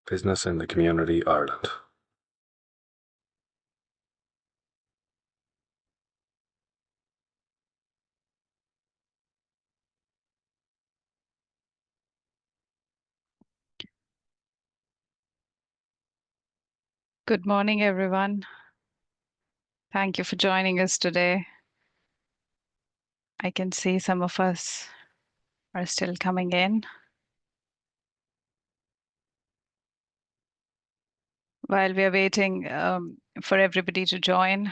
Business in the Community, Ireland. Good morning, everyone. Thank you for joining us today. I can see some of us are still coming in. While we are waiting for everybody to join,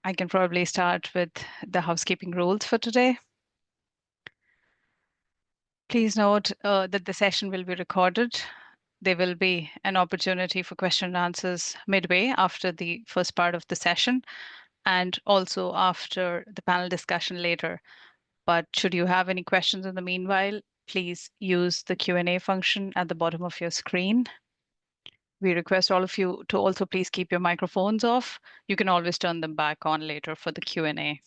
I can probably start with the housekeeping rules for today. Please note that the session will be recorded. There will be an opportunity for question and answers midway after the first part of the session and also after the panel discussion later. But should you have any questions in the meanwhile, please use the Q&A function at the bottom of your screen. We request all of you to also please keep your microphones off. You can always turn them back on later for the Q&A.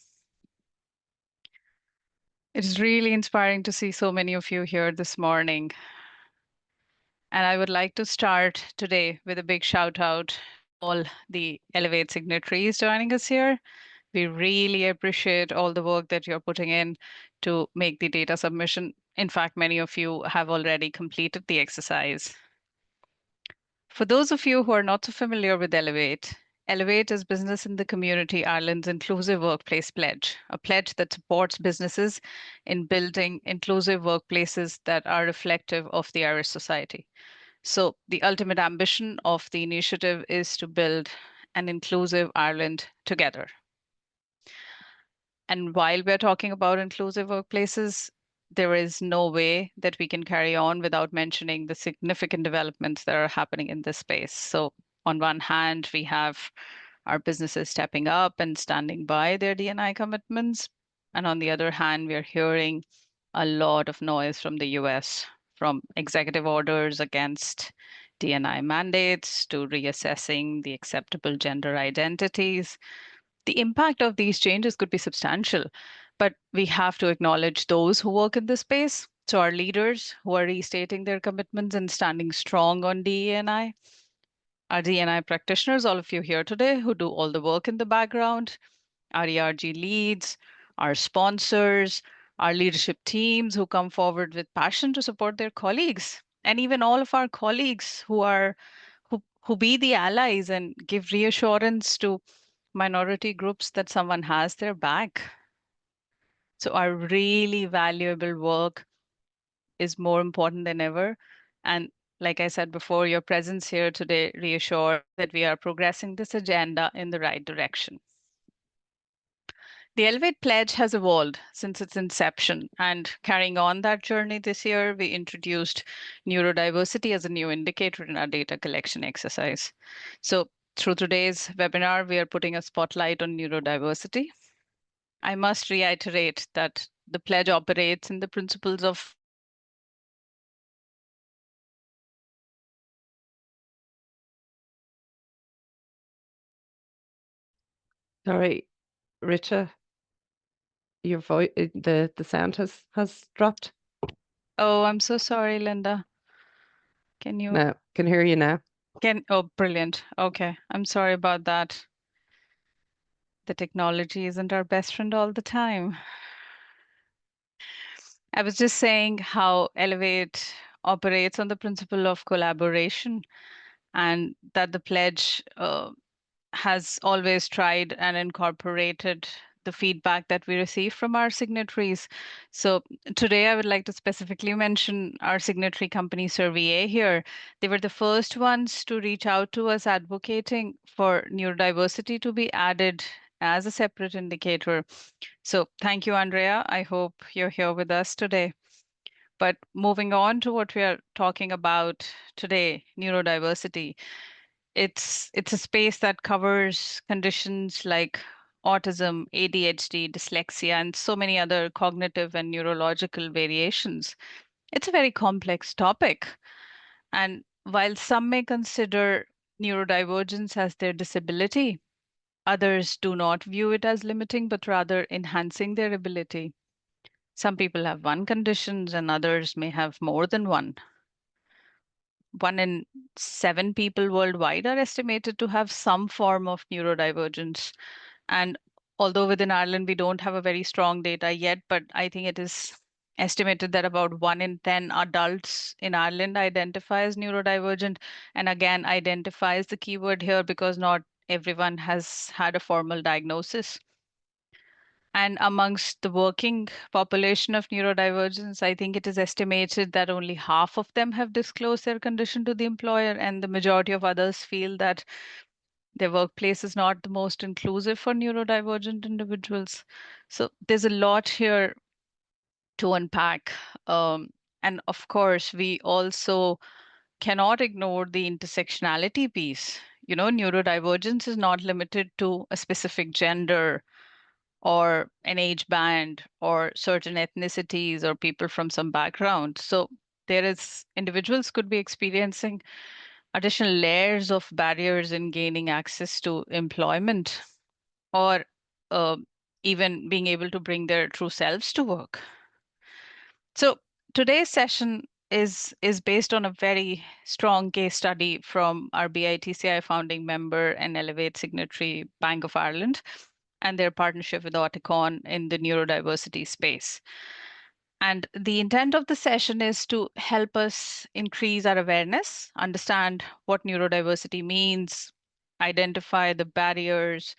It is really inspiring to see so many of you here this morning. And I would like to start today with a big shout out to all the Elevate signatories joining us here. We really appreciate all the work that you're putting in to make the data submission. In fact, many of you have already completed the exercise. For those of you who are not so familiar with Elevate, Elevate is Business in the Community Ireland's Inclusive Workplace Pledge, a pledge that supports businesses in building inclusive workplaces that are reflective of the Irish society. So the ultimate ambition of the initiative is to build an inclusive Ireland together. And while we're talking about inclusive workplaces, there is no way that we can carry on without mentioning the significant developments that are happening in this space. So on one hand, we have our businesses stepping up and standing by their D&I commitments. And on the other hand, we're hearing a lot of noise from the US, from executive orders against D&I mandates to reassessing the acceptable gender identities. The impact of these changes could be substantial, but we have to acknowledge those who work in this space. So our leaders who are restating their commitments and standing strong on DE&I, our D&I practitioners, all of you here today who do all the work in the background, our ERG leads, our sponsors, our leadership teams who come forward with passion to support their colleagues, and even all of our colleagues who be the allies and give reassurance to minority groups that someone has their back. So our really valuable work is more important than ever. And like I said before, your presence here today reassures that we are progressing this agenda in the right direction. The Elevate Pledge has evolved since its inception, and carrying on that journey this year, we introduced neurodiversity as a new indicator in our data collection exercise. So through today's webinar, we are putting a spotlight on neurodiversity. I must reiterate that the pledge operates in the principles of Sorry, Richa, your voice, the sound has dropped. Oh, I'm so sorry, Linda. Can you? No, can hear you now. Oh, brilliant. Okay, I'm sorry about that. The technology isn't our best friend all the time. I was just saying how Elevate operates on the principle of collaboration and that the pledge has always tried and incorporated the feedback that we receive from our signatories. So today I would like to specifically mention our signatory company Survey here. They were the first ones to reach out to us advocating for neurodiversity to be added as a separate indicator. So thank you, Andrea. I hope you're here with us today. But moving on to what we are talking about today, neurodiversity. It's a space that covers conditions like autism, ADHD, dyslexia, and so many other cognitive and neurological variations. It's a very complex topic. And while some may consider neurodivergence as their disability, others do not view it as limiting, but rather enhancing their ability. Some people have one condition and others may have more than one. 1 in 7 people worldwide are estimated to have some form of neurodivergence. And although within Ireland we don't have a very strong data yet, but I think it is estimated that about 1 in 10 adults in Ireland identify as neurodivergent. And again, identify is the keyword here because not everyone has had a formal diagnosis. And amongst the working population of neurodivergence, I think it is estimated that only half of them have disclosed their condition to the employer, and the majority of others feel that their workplace is not the most inclusive for neurodivergent individuals. So there's a lot here to unpack. And of course, we also cannot ignore the intersectionality piece. Neurodivergence is not limited to a specific gender or an age band or certain ethnicities or people from some background. So individuals could be experiencing additional layers of barriers in gaining access to employment or uh, even being able to bring their true selves to work. So today's session is based on a very strong case study from our BITCI founding member and Elevate signatory Bank of Ireland and their partnership with Auticon in the neurodiversity space. And the intent of the session is to help us increase our awareness, understand what neurodiversity means, identify the barriers,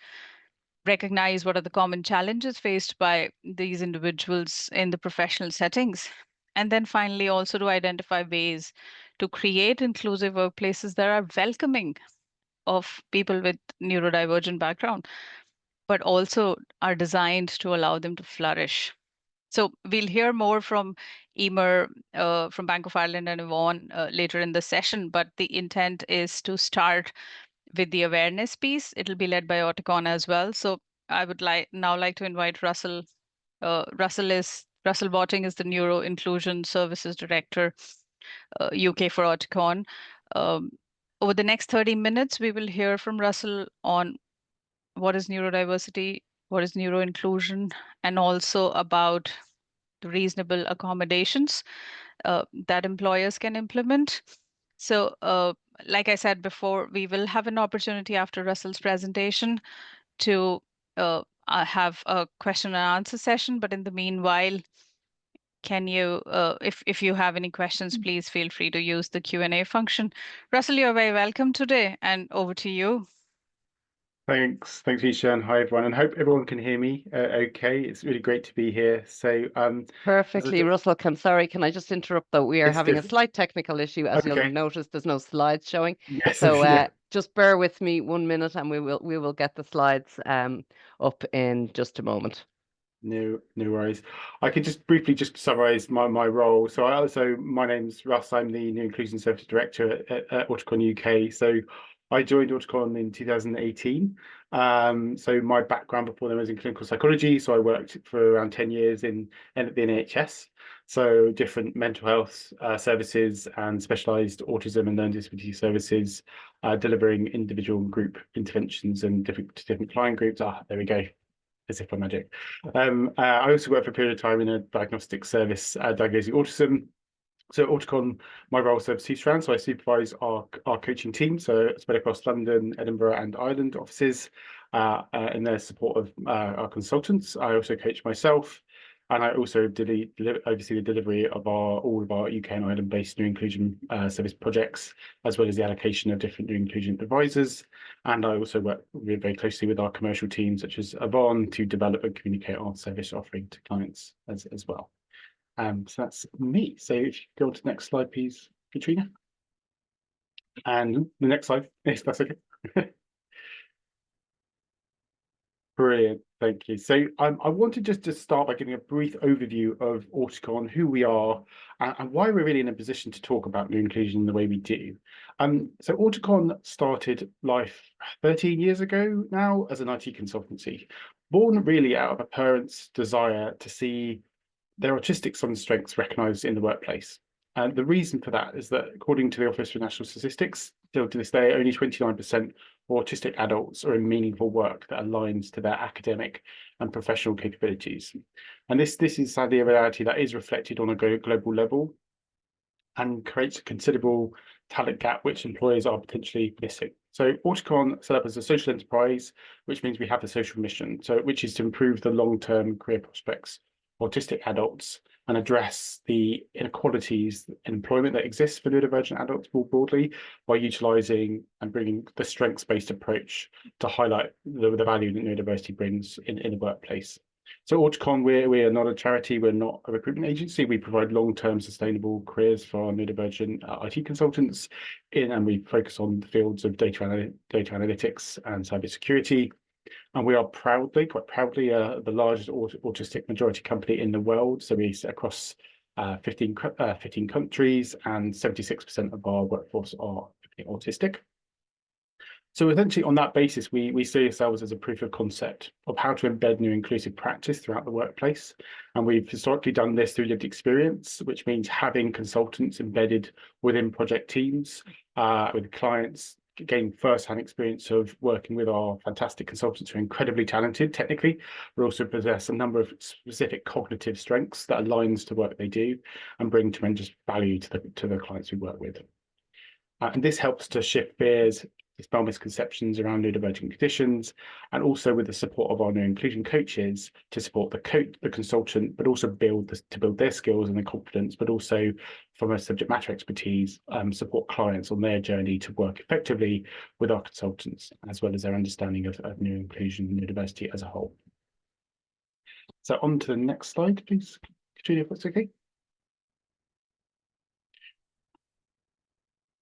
recognize what are the common challenges faced by these individuals in the professional settings, and then finally also to identify ways to create inclusive workplaces that are welcoming of people with neurodivergent background, but also are designed to allow them to flourish. So we'll hear more from Emer from Bank of Ireland and Yvonne later in the session, but the intent is to start with the awareness piece. It'll be led by Auticon as well. So I would like to invite Russell. Russell Botting is the Neuro Inclusion Services Director, UK for Auticon. Um, Over the next 30 minutes, we will hear from Russell on what is neurodiversity, what is neuro inclusion, and also about the reasonable accommodations that employers can implement. So, like I said before, we will have an opportunity after Russell's presentation to have a question and answer session. But in the meanwhile, can you, if you have any questions, please feel free to use the Q&A function. Russell, you're very welcome today, and over to you. Thanks, Isha, and hi everyone, and hope everyone can hear me okay. It's really great to be here. So Perfectly, Russell. I'm sorry, can I just interrupt though? We are having a slight technical issue. As you'll notice, there's no slides showing. Yes, so just bear with me 1 minute and we will get the slides up in just a moment. No worries. I can just briefly summarize my role. So my name's Russ. I'm the New Inclusion Services Director at Auticon UK. So I joined Auticon in 2018. So my background before then was in clinical psychology. So I worked for around 10 years in the NHS. So different mental health services and specialised autism and learning disability services, delivering individual and group interventions and different client groups. There we go. As if by magic. I also worked for a period of time in a diagnostic service diagnosing autism. So at Auticon, my role serves 2 strands. So I supervise our coaching team, so spread across London, Edinburgh and Ireland offices in their support of our consultants. I also coach myself, and I also oversee the delivery of all of our UK and Ireland-based new inclusion service projects, as well as the allocation of different new inclusion advisors. And I also work very closely with our commercial team, such as Yvonne, to develop and communicate our service offering to clients as well. So that's me. So if you go on to the next slide, please, Katrina. And the next slide, if that's okay. Brilliant, thank you. So I wanted just to start by giving a brief overview of Auticon, who we are, and why we're really in a position to talk about new inclusion the way we do. So Auticon started life 13 years ago now as an IT consultancy, born really out of a parent's desire to see their autistic son's strengths recognised in the workplace. And the reason for that is that, according to the Office for National Statistics, still to this day, only 29% of autistic adults are in meaningful work that aligns to their academic and professional capabilities. And this is sadly a reality that is reflected on a global level. and creates a considerable talent gap which employers are potentially missing. So Auticon set up as a social enterprise, which means we have a social mission, which is to improve the long-term career prospects of autistic adults and address the inequalities in employment that exists for neurodivergent adults more broadly by utilising and bringing the strengths-based approach to highlight the value that neurodiversity brings in the workplace. So Auticon, we are not a charity, we're not a recruitment agency. We provide long-term sustainable careers for our neurodivergent IT consultants and we focus on the fields of data analytics and cybersecurity. And we are quite proudly, the largest autistic majority company in the world. So we sit across 15 countries and 76% of our workforce are autistic. So essentially on that basis, we see ourselves as a proof of concept of how to embed new inclusive practice throughout the workplace. And we've historically done this through lived experience, which means having consultants embedded within project teams, with clients, gain first-hand experience of working with our fantastic consultants who are incredibly talented technically, but also possess a number of specific cognitive strengths that aligns to work they do and bring tremendous value to the clients we work with. And this helps to shift fears, dispel misconceptions around neurodivergent conditions, and also with the support of our new inclusion coaches to support the consultant, but also to build their skills and their confidence, but also from a subject matter expertise, support clients on their journey to work effectively with our consultants, as well as their understanding of new inclusion and neurodiversity as a whole. So on to the next slide, please, Katrina, if that's okay.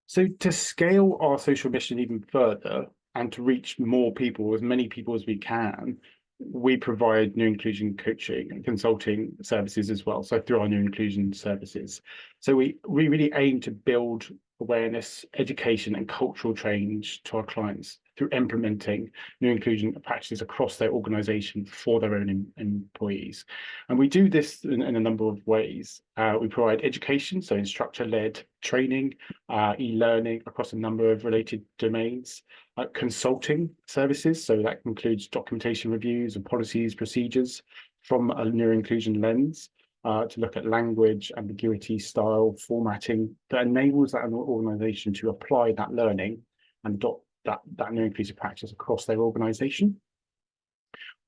So to scale our social mission even further and to reach more people, as many people as we can, we provide new inclusion coaching and consulting services as well. So through our new inclusion services. So we really aim to build awareness, education and cultural change to our clients through implementing new inclusion practices across their organization for their own employees. And we do this in a number of ways. We provide education, so instructor-led training, e-learning across a number of related domains, consulting services, so that includes documentation reviews and policies, procedures from a neuro-inclusion lens, to look at language, ambiguity, style, formatting that enables that organization to apply that learning and adopt that new inclusive practice across their organization.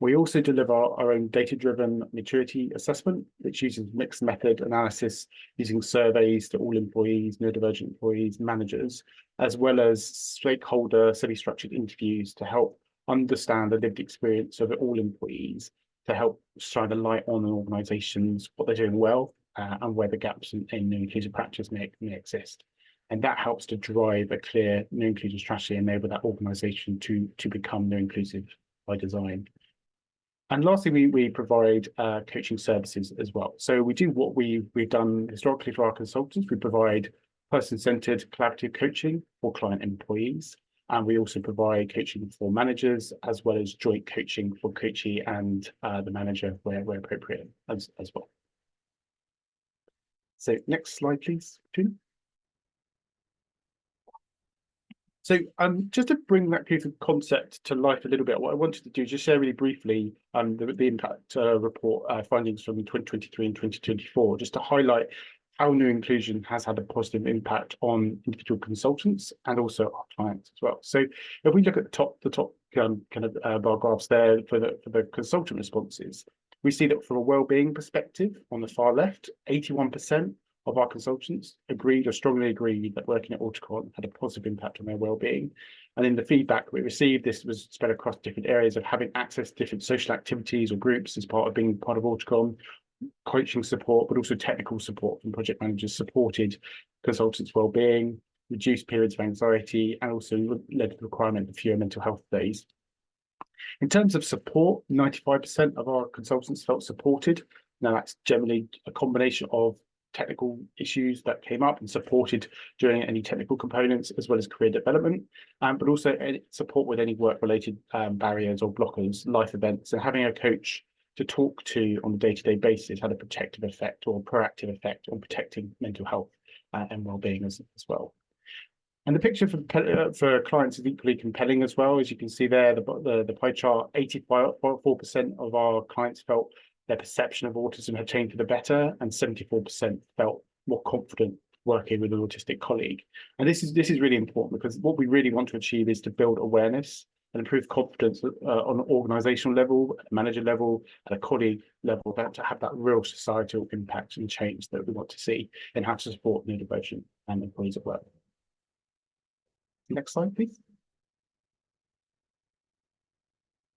We also deliver our own data-driven maturity assessment, which uses mixed method analysis using surveys to all employees, neurodivergent employees, managers, as well as stakeholder semi-structured interviews to help understand the lived experience of all employees, to help shine a light on an organizations, what they're doing well, and where the gaps in new inclusive practice may exist. And that helps to drive a clear new inclusion strategy and enable that organization to become new inclusive by design. And lastly, we provide coaching services as well. So we do what we've done historically for our consultants. We provide person-centered collaborative coaching for client employees. And we also provide coaching for managers, as well as joint coaching for coachee and the manager where appropriate as well. So next slide, please, Katrina. So just to bring that proof of concept to life a little bit, what I wanted to do is just share really briefly the impact report findings from 2023 and 2024, just to highlight how new inclusion has had a positive impact on individual consultants and also our clients as well. So if we look at the top kind of bar graphs there for the consultant responses, we see that from a well-being perspective on the far left, 81% of our consultants agreed or strongly agreed that working at Auticon had a positive impact on their well-being. And in the feedback we received, this was spread across different areas of having access to different social activities or groups as part of being part of Auticon, coaching support, but also technical support from project managers supported consultants' well-being, reduced periods of anxiety, and also led to the requirement of fewer mental health days. In terms of support, 95% of our consultants felt supported. Now that's generally a combination of technical issues that came up and supported during any technical components, as well as career development, but also support with any work-related barriers or blockers, life events, and having a coach to talk to on a day-to-day basis had a protective effect or proactive effect on protecting mental health and well-being as well. And the picture for clients is equally compelling as well. As you can see there, the pie chart, 84% of our clients felt their perception of autism had changed for the better, and 74% felt more confident working with an autistic colleague. And this is really important, because what we really want to achieve is to build awareness and improve confidence on an organizational level, manager level, and a colleague level, to have that real societal impact and change that we want to see in how to support neurodivergent and employees at work. Next slide, please.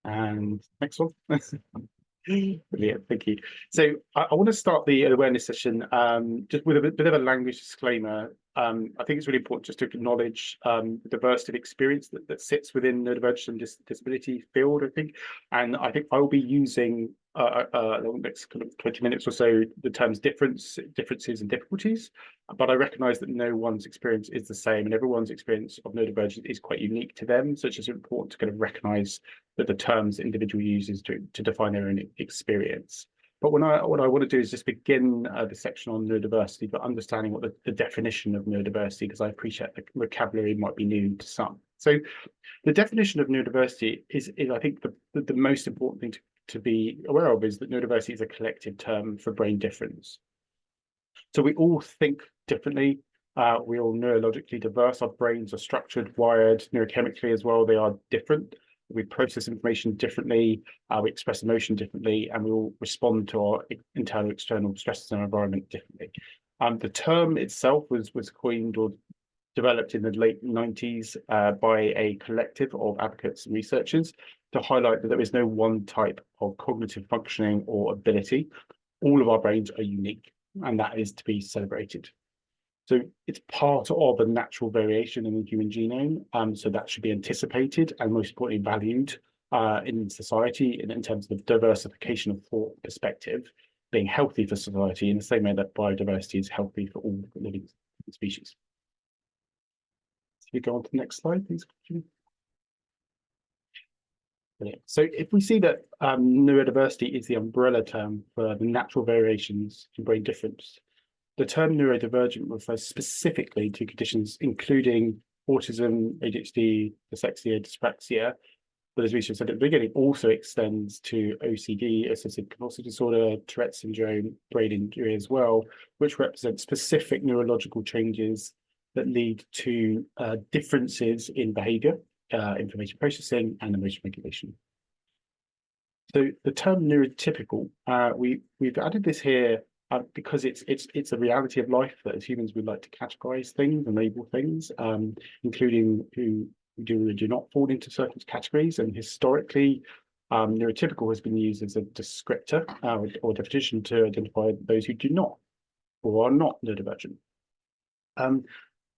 And next one. Brilliant, thank you. So I want to start the awareness session just with a bit of a language disclaimer. I think it's really important just to acknowledge the diversity of experience that sits within the neurodivergent and disability field, I think. And I think I will be using the next kind of 20 minutes or so the terms differences and difficulties, but I recognise that no one's experience is the same, and everyone's experience of neurodivergence is quite unique to them. So it's just important to kind of recognise that the terms the individual uses to define their own experience. But what I want to do is just begin the section on neurodiversity, but understanding what the definition of neurodiversity, because I appreciate the vocabulary might be new to some. So the definition of neurodiversity is I think the most important thing to be aware of is that neurodiversity is a collective term for brain difference. So we all think differently. We're all neurologically diverse. Our brains are structured, wired, neurochemically as well. They are different. We process information differently, we express emotion differently, and we all respond to our internal, external stresses in our environment differently. The term itself was coined or developed in the late 90s by a collective of advocates and researchers to highlight that there is no one type of cognitive functioning or ability. All of our brains are unique, and that is to be celebrated. So it's part of a natural variation in the human genome, so that should be anticipated and most importantly valued in society in terms of diversification of thought perspective, being healthy for society in the same way that biodiversity is healthy for all living species. So we go on to the next slide, please. Brilliant. So if we see that neurodiversity is the umbrella term for the natural variations in brain difference, the term neurodivergent refers specifically to conditions including autism, ADHD, dyslexia, dyspraxia, but as Risha said at the beginning, also extends to OCD, obsessive compulsive disorder, Tourette syndrome, brain injury as well, which represent specific neurological changes that lead to differences in behaviour, information processing, and emotion regulation. So the term neurotypical, we've added this here because it's a reality of life that as humans we like to categorize things and label things, including who do or do not fall into certain categories. And historically, neurotypical has been used as a descriptor or definition to identify those who do not or are not neurodivergent.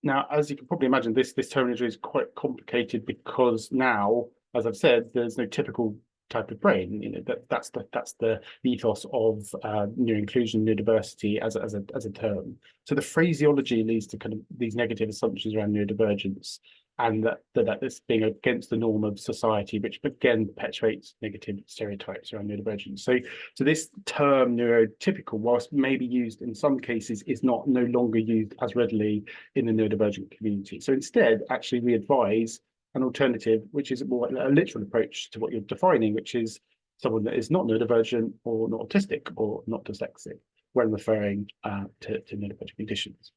Now, as you can probably imagine, this terminology is quite complicated because now, as I've said, there's no typical type of brain. You know, that's the ethos of neuroinclusion, neurodiversity as a term. So the phraseology leads to kind of these negative assumptions around neurodivergence, and that this being against the norm of society, which again perpetuates negative stereotypes around neurodivergence. So this term neurotypical, whilst maybe used in some cases, is no longer used as readily in the neurodivergent community. So instead, actually, we advise an alternative, which is more a literal approach to what you're defining, which is someone that is not neurodivergent or not autistic or not dyslexic when referring to neurodivergent conditions.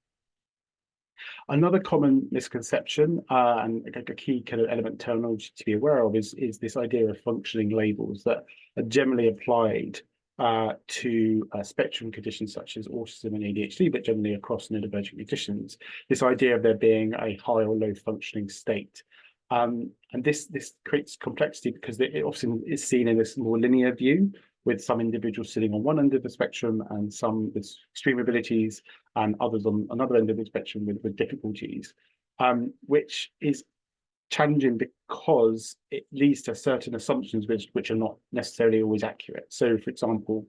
Another common misconception and a key kind of element terminology to be aware of is this idea of functioning labels that are generally applied to spectrum conditions such as autism and ADHD, but generally across neurodivergent conditions. This idea of there being a high or low functioning state. And this creates complexity because it often is seen in this more linear view, with some individuals sitting on one end of the spectrum and some with extreme abilities and others on another end of the spectrum with difficulties, which is challenging because it leads to certain assumptions which are not necessarily always accurate. So, for example,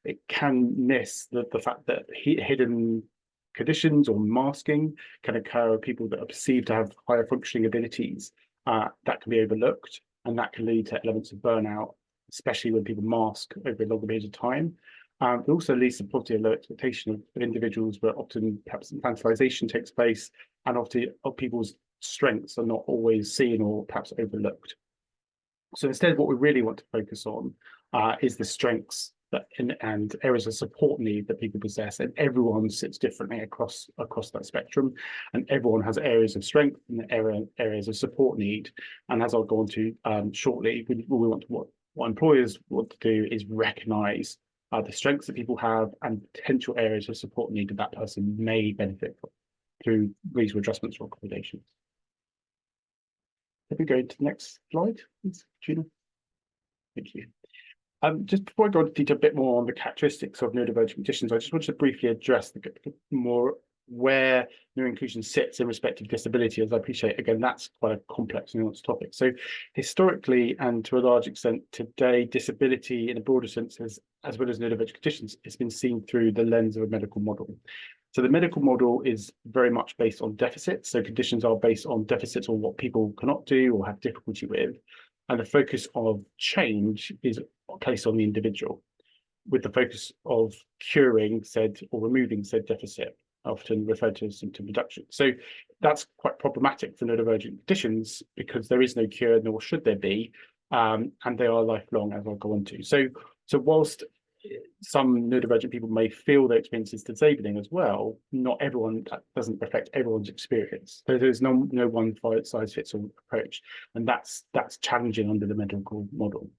it can miss the fact that hidden conditions or masking can occur with people that are perceived to have higher functioning abilities. That can be overlooked, and that can lead to elements of burnout, especially when people mask over a longer period of time. It also leads to poverty and low expectation of individuals where often perhaps infantilization takes place, and often people's strengths are not always seen or perhaps overlooked. So instead, what we really want to focus on is the strengths and areas of support need that people possess, and everyone sits differently across that spectrum, and everyone has areas of strength and areas of support need. And as I'll go on to shortly, what employers want to do is recognise the strengths that people have and potential areas of support need that person may benefit from through reasonable adjustments or accommodations. If we go to the next slide, please, Gina. Thank you. Just before I go into detail a bit more on the characteristics of neurodivergent conditions, I just wanted to briefly address more where neuroinclusion sits in respect of disability, as I appreciate, again, that's quite a complex and nuanced topic. So historically, and to a large extent today, disability in a broader sense, as well as neurodivergent conditions, it's been seen through the lens of a medical model. So the medical model is very much based on deficits. So conditions are based on deficits or what people cannot do or have difficulty with. And the focus of change is placed on the individual, with the focus of curing said or removing said deficit, often referred to as symptom reduction. So that's quite problematic for neurodivergent conditions because there is no cure, nor should there be, and they are lifelong, as I'll go on to. So whilst some neurodivergent people may feel their experience is disabling as well, not everyone, that doesn't reflect everyone's experience. So there's no one size fits all approach, and that's challenging under the medical model.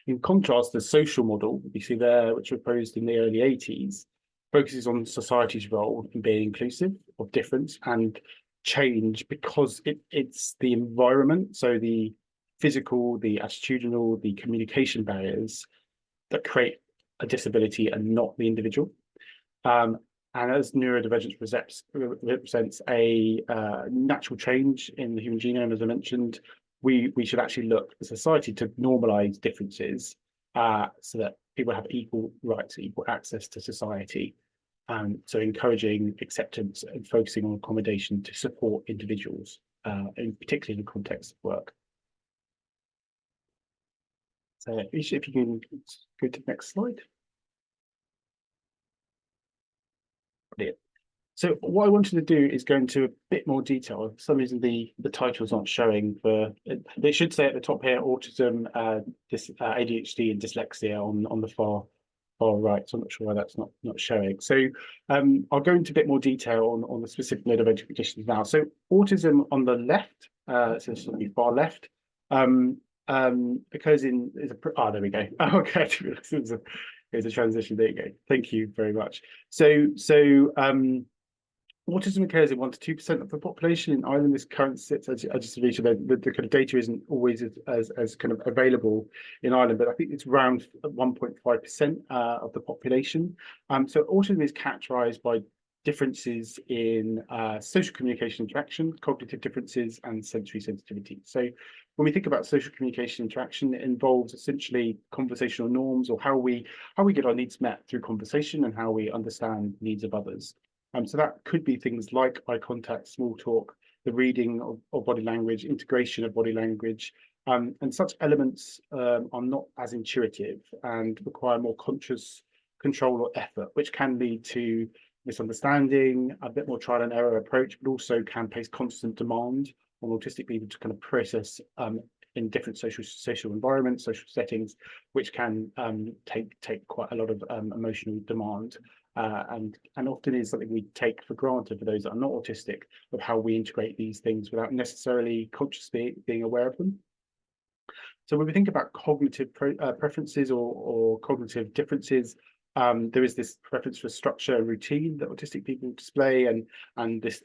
In contrast, the social model we see there, which was proposed in the early 80s, focuses on society's role in being inclusive of difference and change, because it's the environment, so the physical, the attitudinal, the communication barriers that create a disability and not the individual. And as neurodivergence represents a natural change in the human genome, as I mentioned, we should actually look at society to normalise differences so that people have equal rights, equal access to society. So encouraging acceptance and focusing on accommodation to support individuals, particularly in the context of work. So if you can go to the next slide. Brilliant. So what I wanted to do is go into a bit more detail. For some reason, the title's not showing. They should say at the top here, autism, ADHD, and dyslexia on the far right. So I'm not sure why that's not showing. So I'll go into a bit more detail on the specific neurodivergent conditions now. So autism on the left, so this will be far left, occurs in there we go. Oh, okay, there's a transition. There you go. Thank you very much. So autism occurs in 1 to 2% of the population in Ireland. This current sits, as I just mentioned, the kind of data isn't always as kind of available in Ireland, but I think it's around 1.5% of the population. So autism is characterised by differences in social communication interaction, cognitive differences, and sensory sensitivity. So when we think about social communication interaction, it involves essentially conversational norms, or how we get our needs met through conversation and how we understand needs of others. So that could be things like eye contact, small talk, the reading of body language, integration of body language, and such elements are not as intuitive and require more conscious control or effort, which can lead to misunderstanding, a bit more trial and error approach, but also can place constant demand on autistic people to kind of process in different social environments, social settings, which can take quite a lot of emotional demand. And often is something we take for granted for those that are not autistic, of how we integrate these things without necessarily consciously being aware of them. So when we think about cognitive preferences or cognitive differences, there is this preference for structure and routine that autistic people display, and this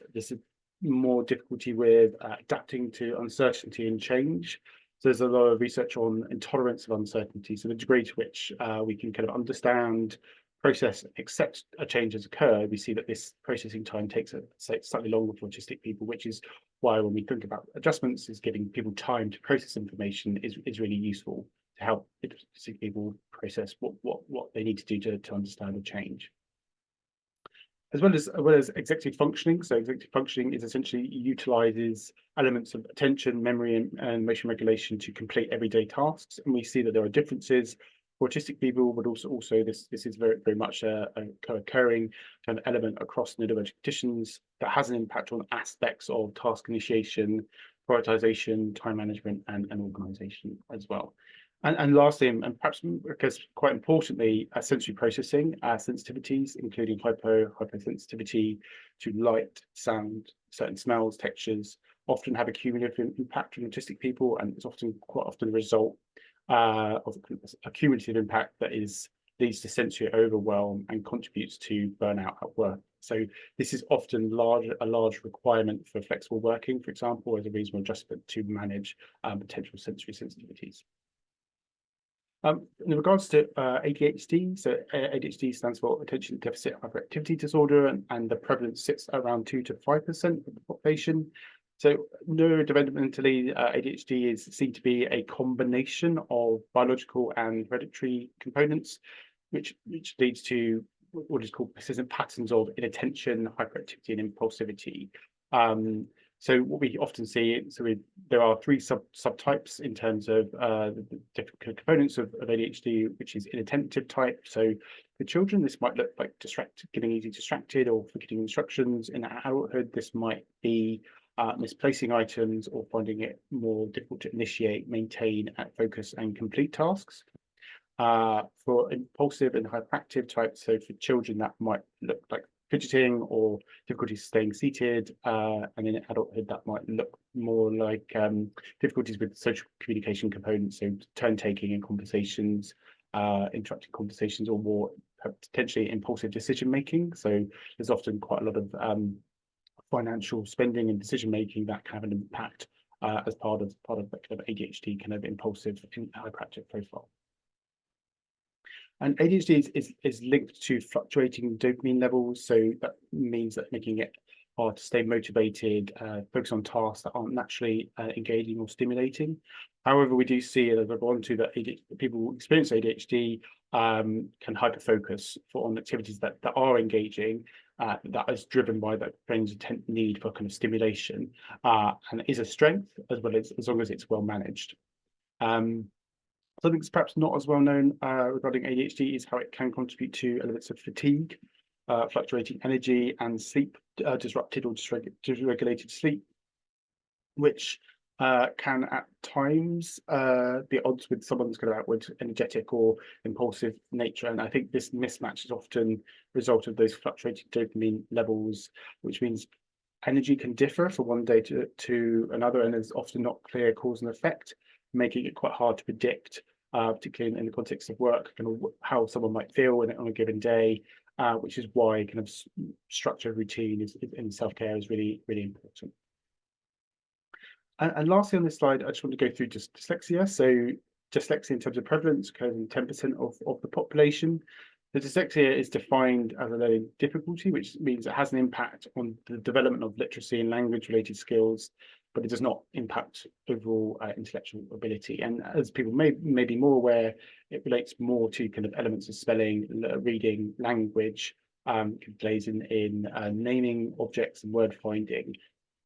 more difficulty with adapting to uncertainty and change. So there's a lot of research on intolerance of uncertainty, so the degree to which we can kind of understand, process, accept a change has occurred. We see that this processing time takes slightly longer for autistic people, which is why when we think about adjustments, is giving people time to process information is really useful to help autistic people process what they need to do to understand a change. As well as executive functioning. So executive functioning is essentially utilizes elements of attention, memory, and motion regulation to complete everyday tasks. And we see that there are differences for autistic people, but also this is very, very much a co-occurring kind of element across neurodivergent conditions that has an impact on aspects of task initiation, prioritization, time management, and organization as well. And lastly, and perhaps because quite importantly, sensory processing sensitivities, including hypersensitivity to light, sound, certain smells, textures, often have a cumulative impact on autistic people, and it's quite often a result of a cumulative impact that leads to sensory overwhelm and contributes to burnout at work. So this is often a large requirement for flexible working, for example, as a reasonable adjustment to manage potential sensory sensitivities. In regards to ADHD, so ADHD stands for Attention Deficit Hyperactivity Disorder, and the prevalence sits around 2 to 5% of the population. So neurodevelopmentally, ADHD is seen to be a combination of biological and hereditary components, which leads to what is called persistent patterns of inattention, hyperactivity, and impulsivity. So what we often see, there are three subtypes in terms of the different components of ADHD, which is inattentive type. So for children, this might look like getting easily distracted or forgetting instructions. In adulthood, this might be misplacing items or finding it more difficult to initiate, maintain, focus, and complete tasks. For impulsive and hyperactive types, so for children, that might look like fidgeting or difficulties staying seated, and in adulthood that might look more like difficulties with social communication components, so turn taking in conversations, interrupting conversations, or more potentially impulsive decision making. So there's often quite a lot of financial spending and decision making that can have an impact as part of that kind of ADHD kind of impulsive and hyperactive profile. And ADHD is linked to fluctuating dopamine levels, so that means that making it hard to stay motivated, focus on tasks that aren't naturally engaging or stimulating. However, we do see, as I've gone to, that people who experience ADHD can hyperfocus on activities that are engaging, that is driven by that brain's need for kind of stimulation, and is a strength as long as it's well managed. Something that's perhaps not as well known regarding ADHD is how it can contribute to elements of fatigue, fluctuating energy, and sleep, disrupted or dysregulated sleep, which can at times be at odds with someone's kind of outward energetic or impulsive nature. And I think this mismatch is often a result of those fluctuating dopamine levels, which means energy can differ from one day to another, and there's often not clear cause and effect, making it quite hard to predict, particularly in the context of work, kind of how someone might feel on a given day, which is why kind of structured routine in self-care is really, really important. And lastly on this slide, I just want to go through just dyslexia. So dyslexia in terms of prevalence occurs in 10% of the population. The dyslexia is defined as a learning difficulty, which means it has an impact on the development of literacy and language-related skills, but it does not impact overall intellectual ability. And as people may be more aware, it relates more to kind of elements of spelling, reading, language, delays in naming objects and word finding.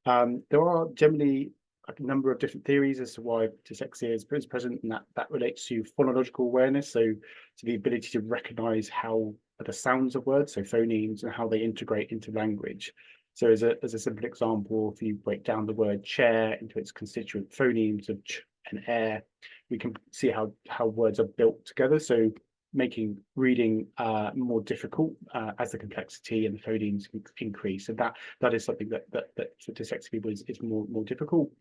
There are generally a number of different theories as to why dyslexia is present, and that relates to phonological awareness, so to the ability to recognize how the sounds of words, so phonemes, and how they integrate into language. So as a simple example, if you break down the word chair into its constituent phonemes of ch and air, we can see how words are built together, so making reading more difficult as the complexity and the phonemes increase. And that is something that for dyslexic people is more difficult.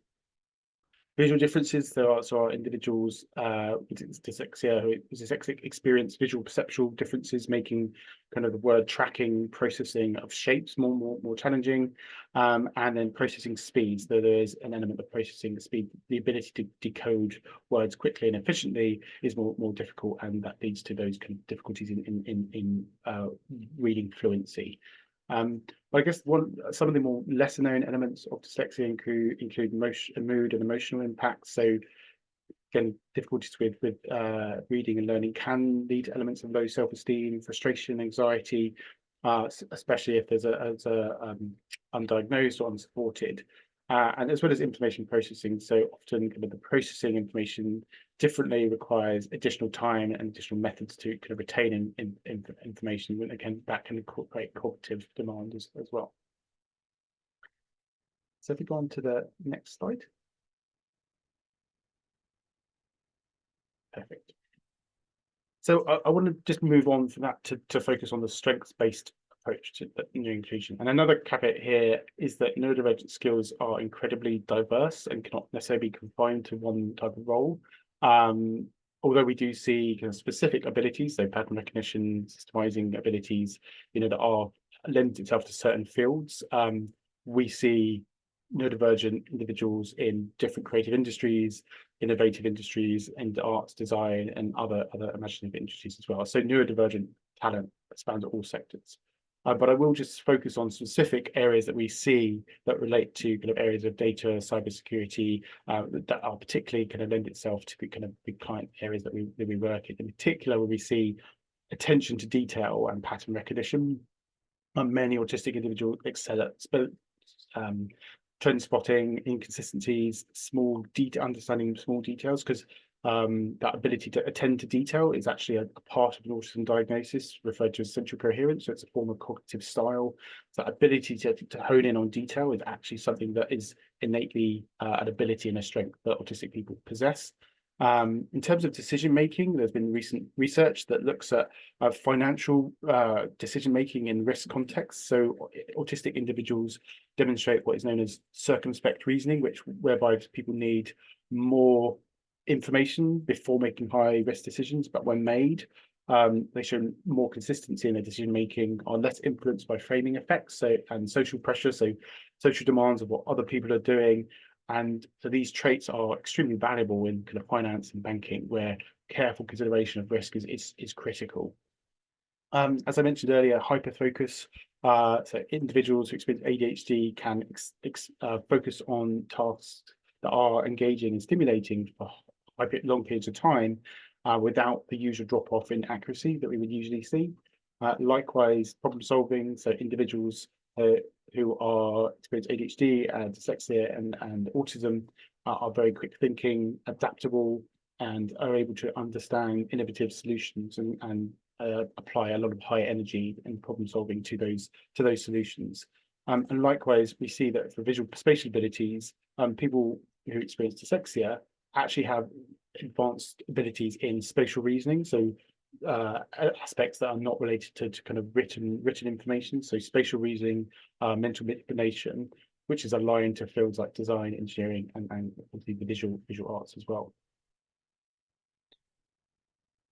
Visual differences, there are individuals with dyslexia who dyslexic experience visual perceptual differences, making kind of the word tracking, processing of shapes more challenging, and then processing speeds. There is an element of processing speed, the ability to decode words quickly and efficiently is more difficult, and that leads to those kind of difficulties in reading fluency. I guess some of the more lesser known elements of dyslexia include mood and emotional impacts. So again, difficulties with reading and learning can lead to elements of low self-esteem, frustration, anxiety, especially if there's a undiagnosed or unsupported. And as well as information processing, so often kind of the processing information differently requires additional time and additional methods to kind of retain information. And again, that can incorporate cognitive demand as well. So if we go on to the next slide. Perfect. So I want to just move on from that to focus on the strengths-based approach to inclusion. And another caveat here is that neurodivergent skills are incredibly diverse and cannot necessarily be confined to one type of role. Although we do see kind of specific abilities, so pattern recognition, systemizing abilities, that are lends itself to certain fields. We see neurodivergent individuals in different creative industries, innovative industries, and arts, design, and other imaginative industries as well. So neurodivergent talent spans all sectors. But I will just focus on specific areas that we see that relate to kind of areas of data, cybersecurity, that are particularly kind of lend itself to the kind of big client areas that we work in particular, where we see attention to detail and pattern recognition. Many autistic individuals excel at trend spotting, inconsistencies, understanding small details, because that ability to attend to detail is actually a part of an autism diagnosis referred to as central coherence. So it's a form of cognitive style. So that ability to hone in on detail is actually something that is innately an ability and a strength that autistic people possess. In terms of decision making, there's been recent research that looks at financial decision making in risk contexts. So autistic individuals demonstrate what is known as circumspect reasoning, whereby people need more information before making high risk decisions, but when made, they show more consistency in their decision making, are less influenced by framing effects and social pressure, so social demands of what other people are doing. And so these traits are extremely valuable in kind of finance and banking, where careful consideration of risk is critical. As I mentioned earlier, hyperfocus. So individuals who experience ADHD can focus on tasks that are engaging and stimulating for long periods of time without the usual drop-off in accuracy that we would usually see. Likewise, problem solving. So individuals who are experience ADHD, dyslexia, and autism are very quick thinking, adaptable, and are able to understand innovative solutions and apply a lot of high energy and problem solving to those solutions. And likewise, we see that for visual spatial abilities, people who experience dyslexia actually have advanced abilities in spatial reasoning, so aspects that are not related to kind of written information. So spatial reasoning, mental manipulation, which is aligned to fields like design, engineering, and the visual arts as well.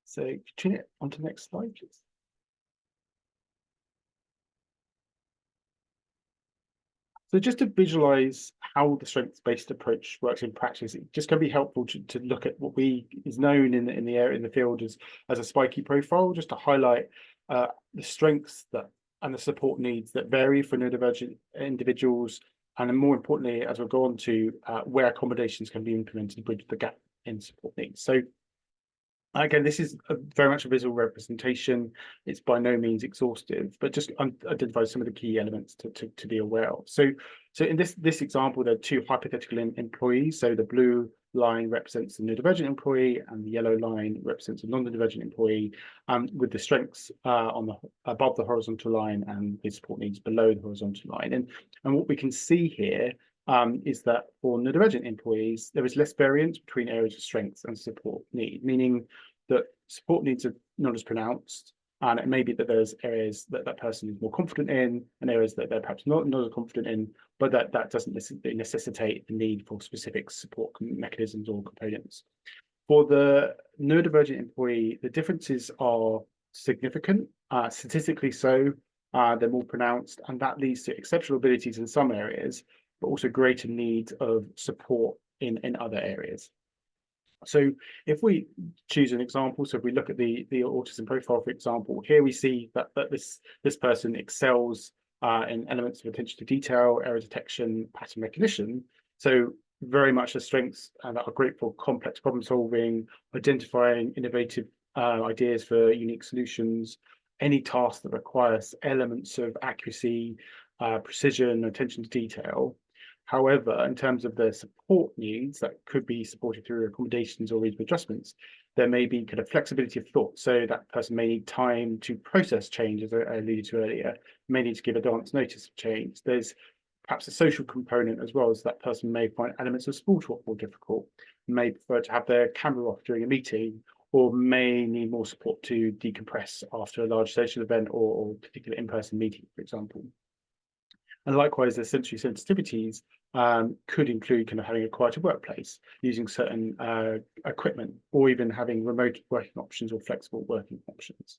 So turn it on to the next slide, please. So just to visualize how the strengths-based approach works in practice, it just can be helpful to look at what is known in the field as a spiky profile, just to highlight the strengths and the support needs that vary for neurodivergent individuals, and then more importantly, as we'll go on to, where accommodations can be implemented to bridge the gap in support needs. So again, this is very much a visual representation. It's by no means exhaustive, but just identifies some of the key elements to be aware of. So in this example, there are two hypothetical employees. So the blue line represents the neurodivergent employee, and the yellow line represents a non-neurodivergent employee, with the strengths above the horizontal line and the support needs below the horizontal line. And what we can see here is that for neurodivergent employees, there is less variance between areas of strengths and support need, meaning that support needs are not as pronounced, and it may be that there's areas that person is more confident in and areas that they're perhaps not as confident in, but that doesn't necessitate the need for specific support mechanisms or components. For the neurodivergent employee, the differences are significant, statistically so. They're more pronounced, and that leads to exceptional abilities in some areas, but also greater need of support in other areas. So if we choose an example, so if we look at the autism profile, for example, here we see that this person excels in elements of attention to detail, error detection, pattern recognition. So very much the strengths that are great for complex problem solving, identifying innovative ideas for unique solutions, any task that requires elements of accuracy, precision, attention to detail. However, in terms of the support needs that could be supported through accommodations or reasonable adjustments, there may be kind of flexibility of thought. So that person may need time to process change, as I alluded to earlier, may need to give advance notice of change. There's perhaps a social component as well, as that person may find elements of small talk more difficult, may prefer to have their camera off during a meeting, or may need more support to decompress after a large social event or particular in-person meeting, for example. And likewise, the sensory sensitivities could include kind of having a quieter workplace, using certain equipment, or even having remote working options or flexible working options.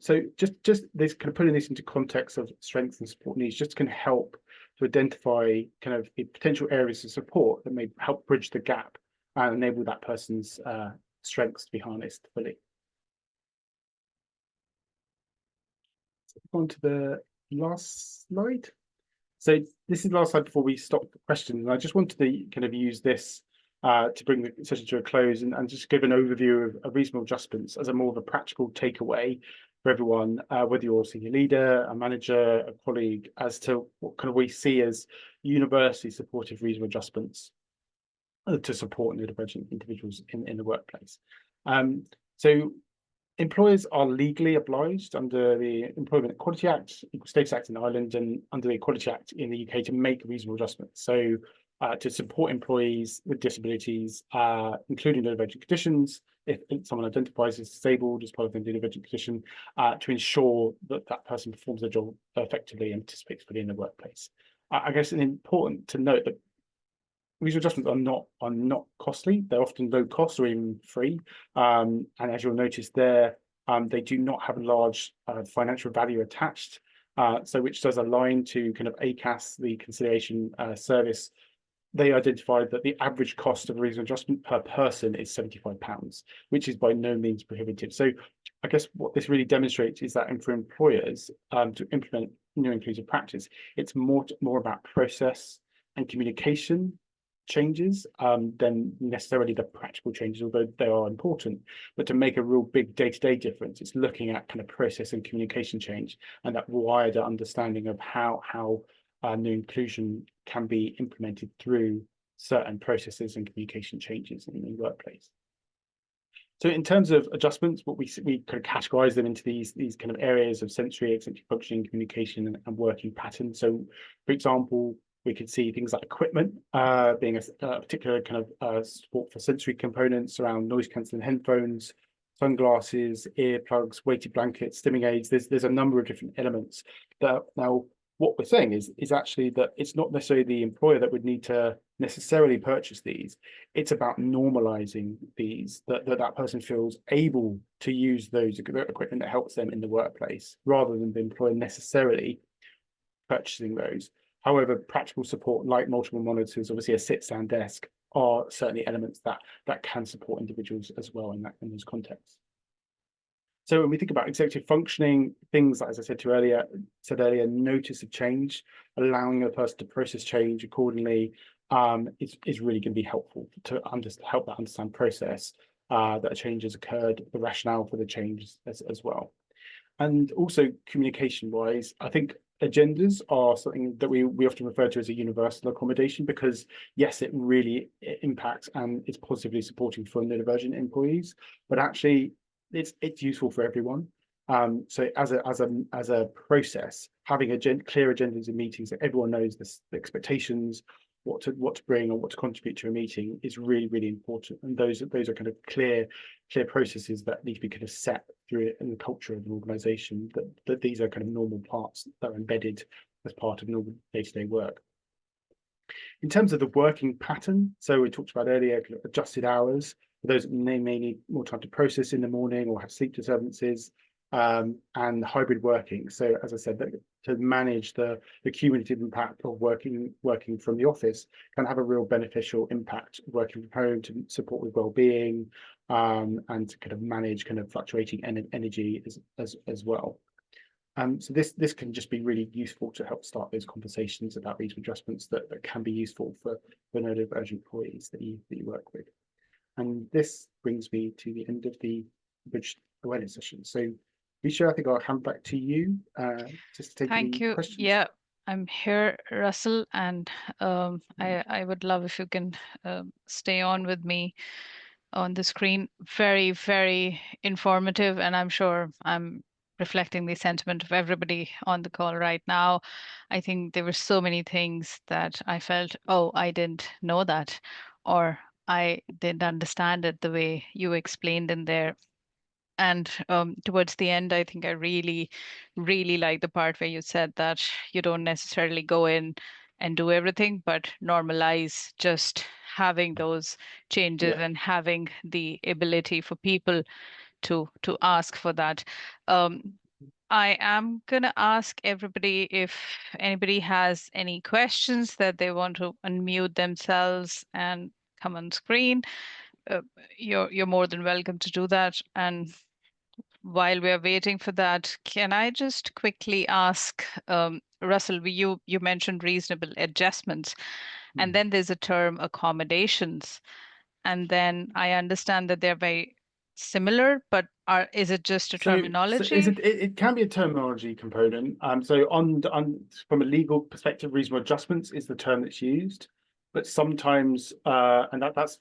So just this kind of putting this into context of strengths and support needs just can help to identify kind of the potential areas of support that may help bridge the gap and enable that person's strengths to be harnessed fully. So on to the last slide. So this is the last slide before we stop the questions. And I just wanted to kind of use this to bring the session to a close and just give an overview of reasonable adjustments as a more of a practical takeaway for everyone, whether you're a senior leader, a manager, a colleague, as to what kind of we see as universally supportive reasonable adjustments to support neurodivergent individuals in the workplace. So employers are legally obliged under the Employment Equality Act, Equal Status Act in Ireland, and under the Equality Act in the UK to make reasonable adjustments. So to support employees with disabilities, including neurodivergent conditions, if someone identifies as disabled as part of the neurodivergent condition, to ensure that that person performs their job effectively and participates fully in the workplace. I guess it's important to note that reasonable adjustments are not costly. They're often low cost or even free. And as you'll notice there, they do not have a large financial value attached. So which does align to kind of ACAS, the conciliation service. They identified that the average cost of a reasonable adjustment per person is £75, which is by no means prohibitive. So I guess what this really demonstrates is that for employers to implement new inclusive practice, it's more about process and communication changes than necessarily the practical changes, although they are important. But to make a real big day-to-day difference, it's looking at kind of process and communication change and that wider understanding of how new inclusion can be implemented through certain processes and communication changes in the workplace. So in terms of adjustments, what we kind of categorize them into these kind of areas of sensory, executive functioning, communication, and working patterns. So, for example, we could see things like equipment being a particular kind of support for sensory components around noise cancelling headphones, sunglasses, earplugs, weighted blankets, stimming aids. There's a number of different elements that now. What we're saying is actually that it's not necessarily the employer that would need to necessarily purchase these. It's about normalizing these, that person feels able to use those equipment that helps them in the workplace, rather than the employer necessarily purchasing those. However, practical support like multiple monitors, obviously a sit-stand desk, are certainly elements that can support individuals as well in those contexts. So when we think about executive functioning, things like, as I said earlier, notice of change, allowing a person to process change accordingly, is really going to be helpful to help that understand process that a change has occurred, the rationale for the change as well. And also communication-wise, I think agendas are something that we often refer to as a universal accommodation, because yes, it really impacts and it's positively supporting for neurodivergent employees, but actually it's useful for everyone. So as a process, having clear agendas in meetings that everyone knows the expectations, what to bring or what to contribute to a meeting is really, really important. And those are kind of clear processes that need to be kind of set through it in the culture of an organization, that these are kind of normal parts that are embedded as part of normal day-to-day work. In terms of the working pattern, so we talked about earlier, kind of adjusted hours. For those that may need more time to process in the morning or have sleep disturbances, and hybrid working. So as I said, to manage the cumulative impact of working from the office can have a real beneficial impact working from home to support with well-being, and to kind of manage kind of fluctuating energy as well. So this can just be really useful to help start those conversations about reasonable adjustments that can be useful for neurodivergent employees that you work with. And this brings me to the end of the Bridge Awareness session. So, Risha, I think I'll hand back to you just to take any questions. Yeah, I'm here, Russell, and I would love if you can stay on with me on the screen. Very, very informative, and I'm sure I'm reflecting the sentiment of everybody on the call right now. I think there were so many things that I felt, oh, I didn't know that, or I didn't understand it the way you explained in there. And towards the end, I think I really, really like the part where you said that you don't necessarily go in and do everything, but normalize just having those changes and having the ability for people to ask for that. I am gonna ask everybody if anybody has any questions that they want to unmute themselves and come on screen. Uh, you're more than welcome to do that. And while we're waiting for that, can I just quickly ask, Russell, you mentioned reasonable adjustments, and then there's a term accommodations, and then I understand that they're very similar, but is it just a terminology? It can be a terminology component. So on from a legal perspective, reasonable adjustments is the term that's used, but sometimes and that's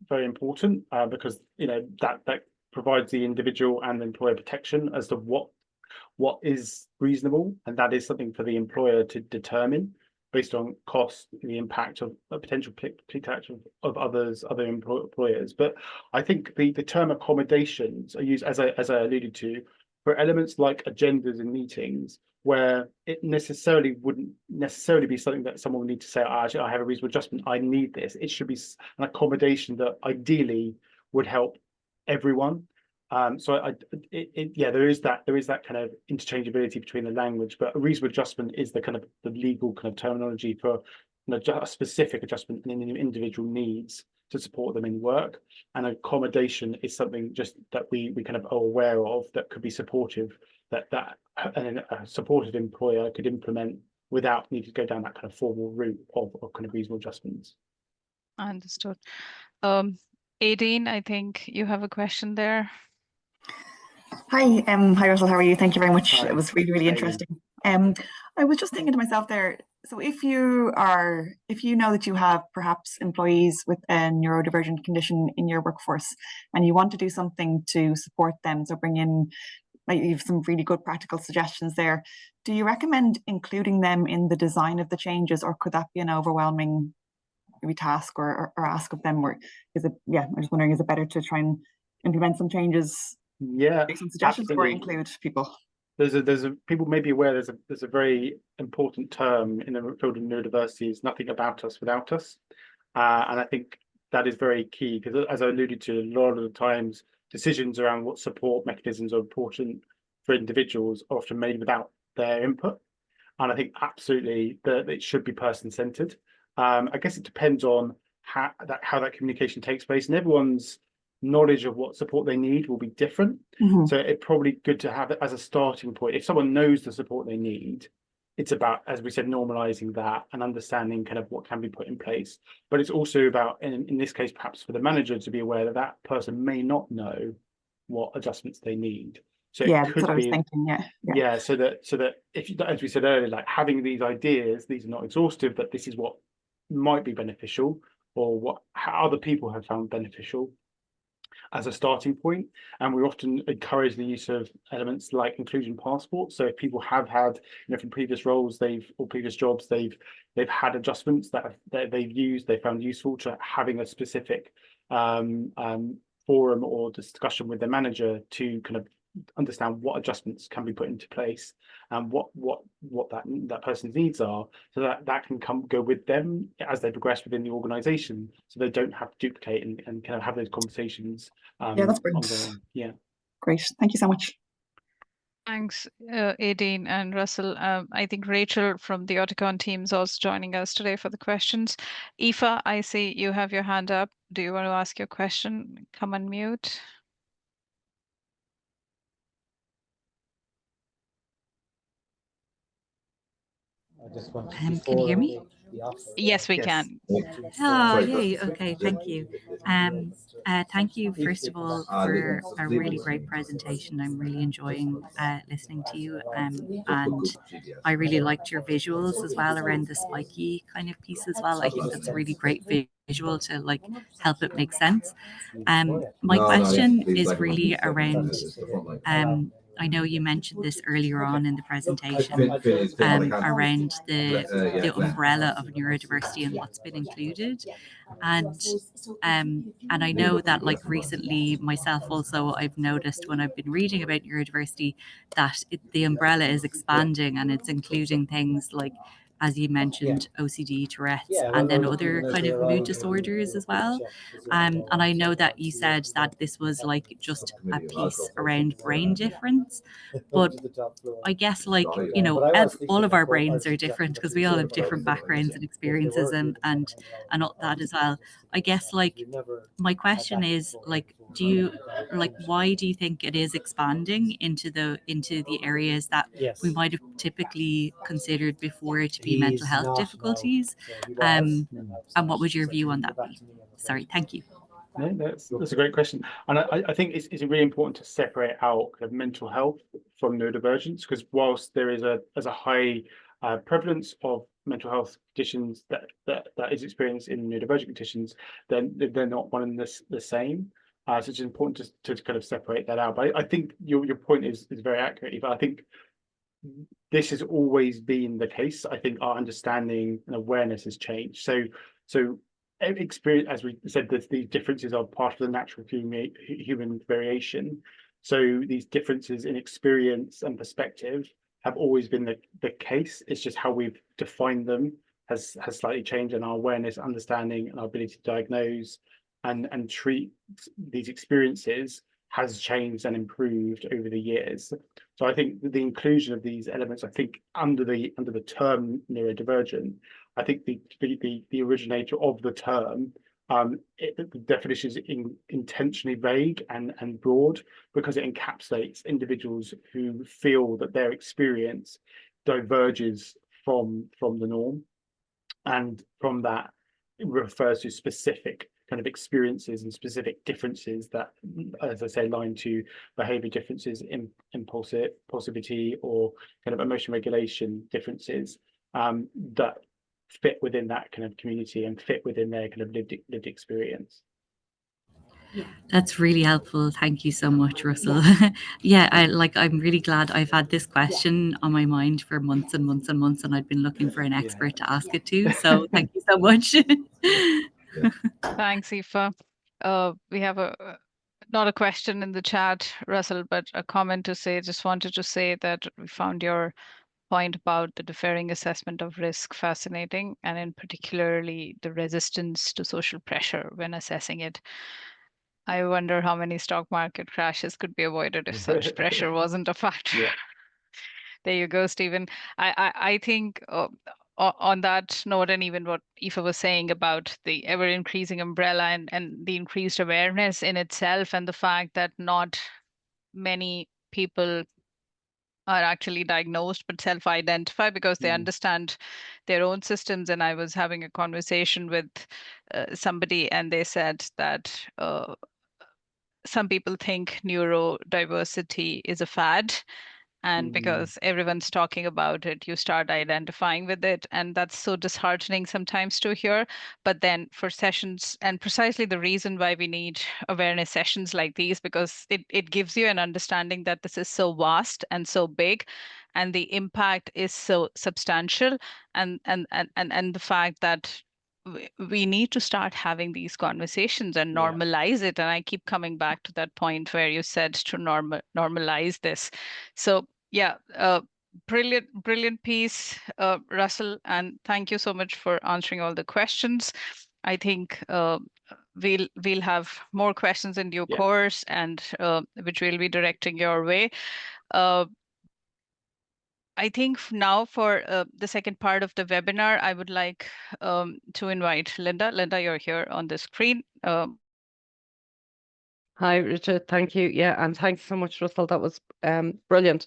very important because that provides the individual and the employer protection as to what is reasonable, and that is something for the employer to determine based on cost, the impact of a potential impact of other employers. But I think the term accommodations are used, as I alluded to, for elements like agendas in meetings, where it wouldn't necessarily be something that someone would need to say, actually, I have a reasonable adjustment, I need this. It should be an accommodation that ideally would help everyone. So there is that kind of interchangeability between the language, but a reasonable adjustment is the kind of the legal kind of terminology for a specific adjustment in individual needs to support them in work. And accommodation is something just that we kind of are aware of that could be supportive, that a supportive employer could implement without needing to go down that kind of formal route of kind of reasonable adjustments. Understood. Aideen, I think you have a question there. Hi, hi Russell, how are you? Thank you very much. Hi. It was really, really interesting. I was just thinking to myself there, so if you know that you have perhaps employees with a neurodivergent condition in your workforce and you want to do something to support them, so bring in, you have some really good practical suggestions there. Do you recommend including them in the design of the changes, or could that be an overwhelming maybe task or ask of them? Or is it, I'm just wondering, is it better to try and implement some changes? Make some suggestions, absolutely, or include people? There's a people may be aware there's a very important term in the field of neurodiversity is nothing about us without us, and I think that is very key, because as I alluded to, a lot of the times decisions around what support mechanisms are important for individuals are often made without their input, and I think absolutely that it should be person-centered. I guess it depends on how that communication takes place, and everyone's knowledge of what support they need will be different. So it's probably good to have it as a starting point. If someone knows the support they need, it's about, as we said, normalizing that and understanding kind of what can be put in place. But it's also about, in this case, perhaps for the manager to be aware that that person may not know what adjustments they need. So yeah, that's what I was thinking. Yeah. So that if, as we said earlier, like having these ideas, these are not exhaustive, but this is what might be beneficial, or how other people have found beneficial as a starting point. And we often encourage the use of elements like inclusion passports. So if people have had, from previous roles or previous jobs, they've had adjustments that they found useful, to having a specific forum or discussion with their manager to kind of understand what adjustments can be put into place and what that person's needs are, so that can go with them as they progress within the organization, so they don't have to duplicate and kind of have those conversations. That's brilliant. Great, thank you so much. Thanks, Aideen and Russell. I think Rachel from the Auticon team is also joining us today for the questions. Aoife, I see you have your hand up. Do you want to ask your question? Come unmute. Can you hear me? Yes, we can. Oh, yay. Okay, thank you. Thank you, first of all, for a really great presentation. I'm really enjoying listening to you, and I really liked your visuals as well around the spiky kind of piece as well. I think that's a really great visual to help it make sense. My question is really around I know you mentioned this earlier on in the presentation around the umbrella of neurodiversity and what's been included. And I know that, like, recently myself also, I've noticed when I've been reading about neurodiversity that the umbrella is expanding and it's including things like, as you mentioned, OCD, Tourette's, and then other kind of mood disorders as well. And I know that you said that this was like just a piece around brain difference, but I guess, like, you know, all of our brains are different because we all have different backgrounds and experiences and all that as well. I guess, like, my question is, like, why do you think it is expanding into the areas that we might have typically considered before to be mental health difficulties? And what would your view on that be? Sorry, thank you. No, that's a great question, and I think it's really important to separate out kind of mental health from neurodivergence, because whilst there is a high prevalence of mental health conditions that is experienced in neurodivergent conditions, then they're not one and the same. So it's important to kind of separate that out. But I think your point is very accurate. But I think this has always been the case. I think our understanding and awareness has changed. So experience, as we said, that these differences are part of the natural human variation. So these differences in experience and perspective have always been the case. It's just how we've defined them has slightly changed, and our awareness, understanding, and our ability to diagnose and treat these experiences has changed and improved over the years. So I think the inclusion of these elements, I think under the term neurodivergent, I think the originator of the term, the definition is intentionally vague and broad, because it encapsulates individuals who feel that their experience diverges from the norm, and from that it refers to specific kind of experiences and specific differences that, as I say, line to behavior differences, impulsivity, or kind of emotion regulation differences that fit within that kind of community and fit within their kind of lived experience. That's really helpful. Thank you so much, Russell. Yeah, I'm really glad. I've had this question on my mind for months and months and months, and I've been looking for an expert to ask it to. So thank you so much. Thanks, Aoife. We have not a question in the chat, Russell, but a comment to say. Just wanted to say that we found your point about the differing assessment of risk fascinating, and in particularly the resistance to social pressure when assessing it. I wonder how many stock market crashes could be avoided if such pressure wasn't a factor. Yeah. There you go, Stephen. I think on that note, and even what Aoife was saying about the ever-increasing umbrella and the increased awareness in itself, and the fact that not many people are actually diagnosed but self-identify because they understand their own systems. And I was having a conversation with somebody, and they said that some people think neurodiversity is a fad, and because everyone's talking about it, you start identifying with it, and that's so disheartening sometimes to hear. But then for sessions, and precisely the reason why we need awareness sessions like these, because it gives you an understanding that this is so vast and so big, and the impact is so substantial, and the fact that we need to start having these conversations and normalize it. And I keep coming back to that point where you said to normalize this. So yeah, brilliant piece, Russell, and thank you so much for answering all the questions. I think we'll have more questions in due course, and which we'll be directing your way. I think now for the second part of the webinar, I would like to invite Linda. Linda, you're here on the screen. Hi, Richard. Thank you. Yeah, and thanks so much, Russell. That was brilliant.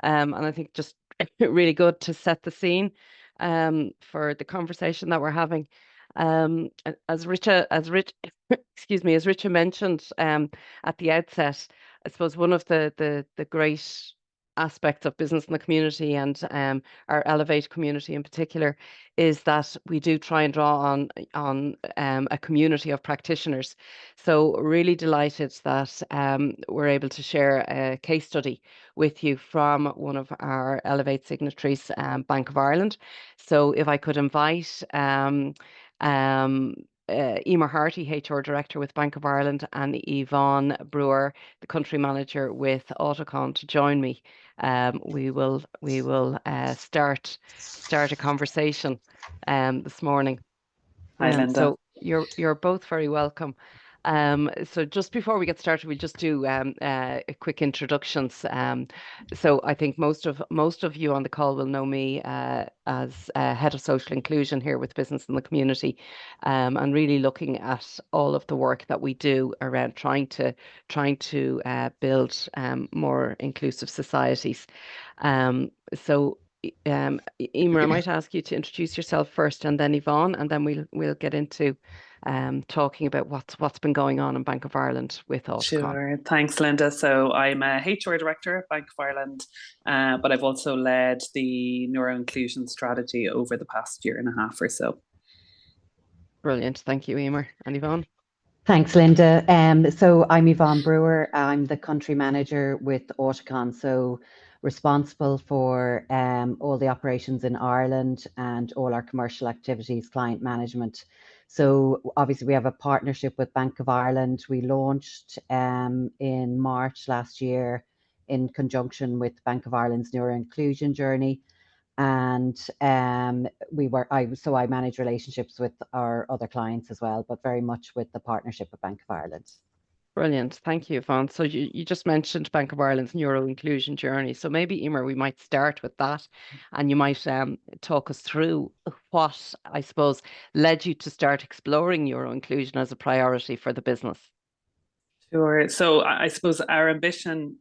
And I think just really good to set the scene for the conversation that we're having. As Richard mentioned at the outset, I suppose one of the great aspects of business in the community and our Elevate community in particular is that we do try and draw on a community of practitioners. So really delighted that we're able to share a case study with you from one of our Elevate signatories, Bank of Ireland. So if I could invite Emer Harty, HR Director with Bank of Ireland, and Yvonne Brewer, the Country Manager with Autocon, to join me. We will start a conversation this morning. Hi, Linda. So you're both very welcome. So just before we get started, we'll just do quick introductions. So I think most of you on the call will know me as Head of Social Inclusion here with Business in the Community, and really looking at all of the work that we do around trying to build more inclusive societies. So Emer, I might ask you to introduce yourself first, and then Yvonne, and then we'll get into talking about what's been going on in Bank of Ireland with Autocon. Sure, thanks, Linda. So I'm a HR Director at Bank of Ireland, but I've also led the Neuro Inclusion strategy over the past year and a half or so. Brilliant, thank you, Emer. And Yvonne? Thanks, Linda. So I'm Yvonne Brewer. I'm the Country Manager with Autocon, so responsible for all the operations in Ireland and all our commercial activities, client management. So obviously we have a partnership with Bank of Ireland. We launched in March last year in conjunction with Bank of Ireland's Neuro Inclusion journey. And I manage relationships with our other clients as well, but very much with the partnership with Bank of Ireland. Brilliant, thank you, Yvonne. So you just mentioned Bank of Ireland's Neuro Inclusion journey. So maybe, Emer, we might start with that, and you might talk us through what, I suppose, led you to start exploring Neuro Inclusion as a priority for the business. Sure. So I suppose our ambition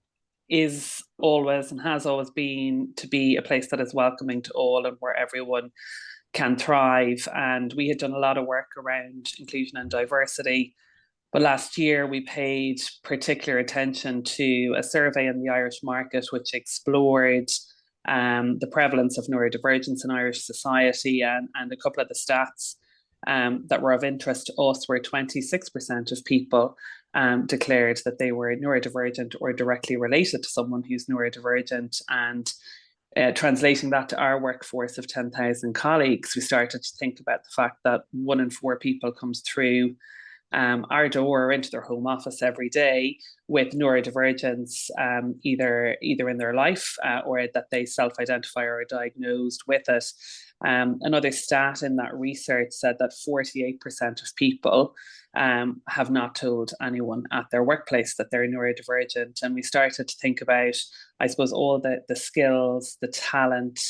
is always and has always been to be a place that is welcoming to all and where everyone can thrive. And we had done a lot of work around inclusion and diversity. But last year, we paid particular attention to a survey in the Irish market, which explored the prevalence of neurodivergence in Irish society. And a couple of the stats that were of interest to us were 26% of people declared that they were neurodivergent or directly related to someone who's neurodivergent. And translating that to our workforce of 10,000 colleagues, we started to think about the fact that 1 in 4 people comes through our door or into their home office every day with neurodivergence, either in their life or that they self-identify or are diagnosed with it. Another stat in that research said that 48% of people have not told anyone at their workplace that they're neurodivergent. And we started to think about, I suppose, all the skills, the talent,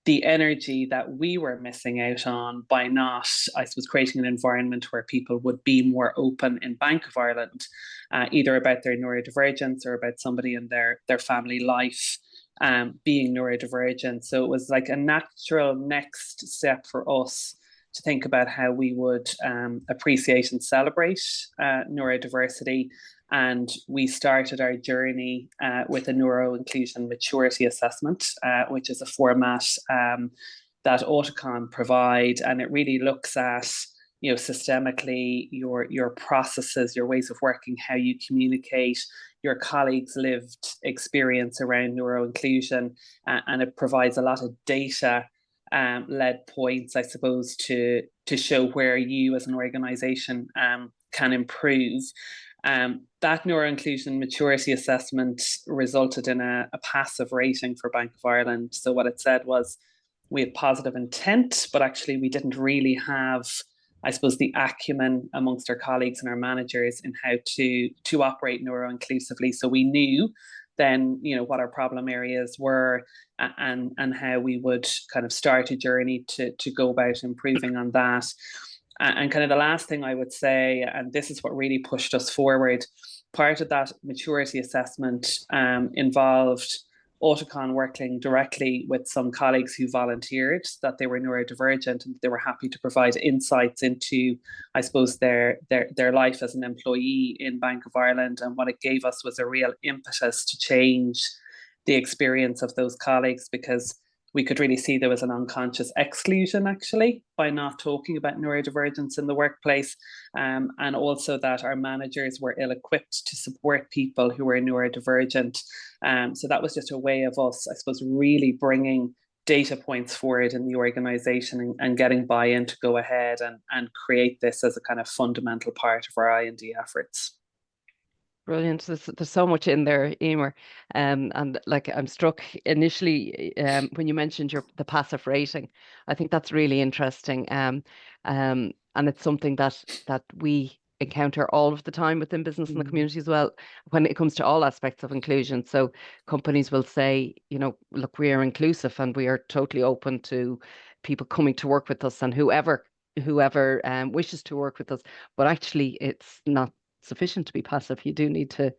the energy that we were missing out on by not, I suppose, creating an environment where people would be more open in Bank of Ireland, either about their neurodivergence or about somebody in their family life being neurodivergent. So it was like a natural next step for us to think about how we would appreciate and celebrate neurodiversity. And we started our journey with a Neuro Inclusion Maturity Assessment, which is a format that Autocon provide. And it really looks at, systemically your processes, your ways of working, how you communicate, your colleagues' lived experience around neuro inclusion. And it provides a lot of data led points, I suppose, to show where you as an organization can improve. That Neuro Inclusion Maturity Assessment resulted in a passive rating for Bank of Ireland. So what it said was we had positive intent, but actually we didn't really have, I suppose, the acumen amongst our colleagues and our managers in how to operate neuro inclusively. So we knew then, what our problem areas were and how we would kind of start a journey to go about improving on that. And kind of the last thing I would say, and this is what really pushed us forward, part of that maturity assessment involved Autocon working directly with some colleagues who volunteered that they were neurodivergent and they were happy to provide insights into, I suppose, their life as an employee in Bank of Ireland. And what it gave us was a real impetus to change the experience of those colleagues, because we could really see there was an unconscious exclusion actually by not talking about neurodivergence in the workplace, and also that our managers were ill-equipped to support people who were neurodivergent. So that was just a way of us, I suppose, really bringing data points forward in the organization and getting buy-in to go ahead and create this as a kind of fundamental part of our I&D efforts. Brilliant. There's so much in there, Emer. And like I'm struck initially when you mentioned the passive rating. I think that's really interesting. And it's something that we encounter all of the time within business and the community as well, when it comes to all aspects of inclusion. So companies will say, look, we are inclusive and we are totally open to people coming to work with us and whoever wishes to work with us. But actually, it's not sufficient to be passive. You do need to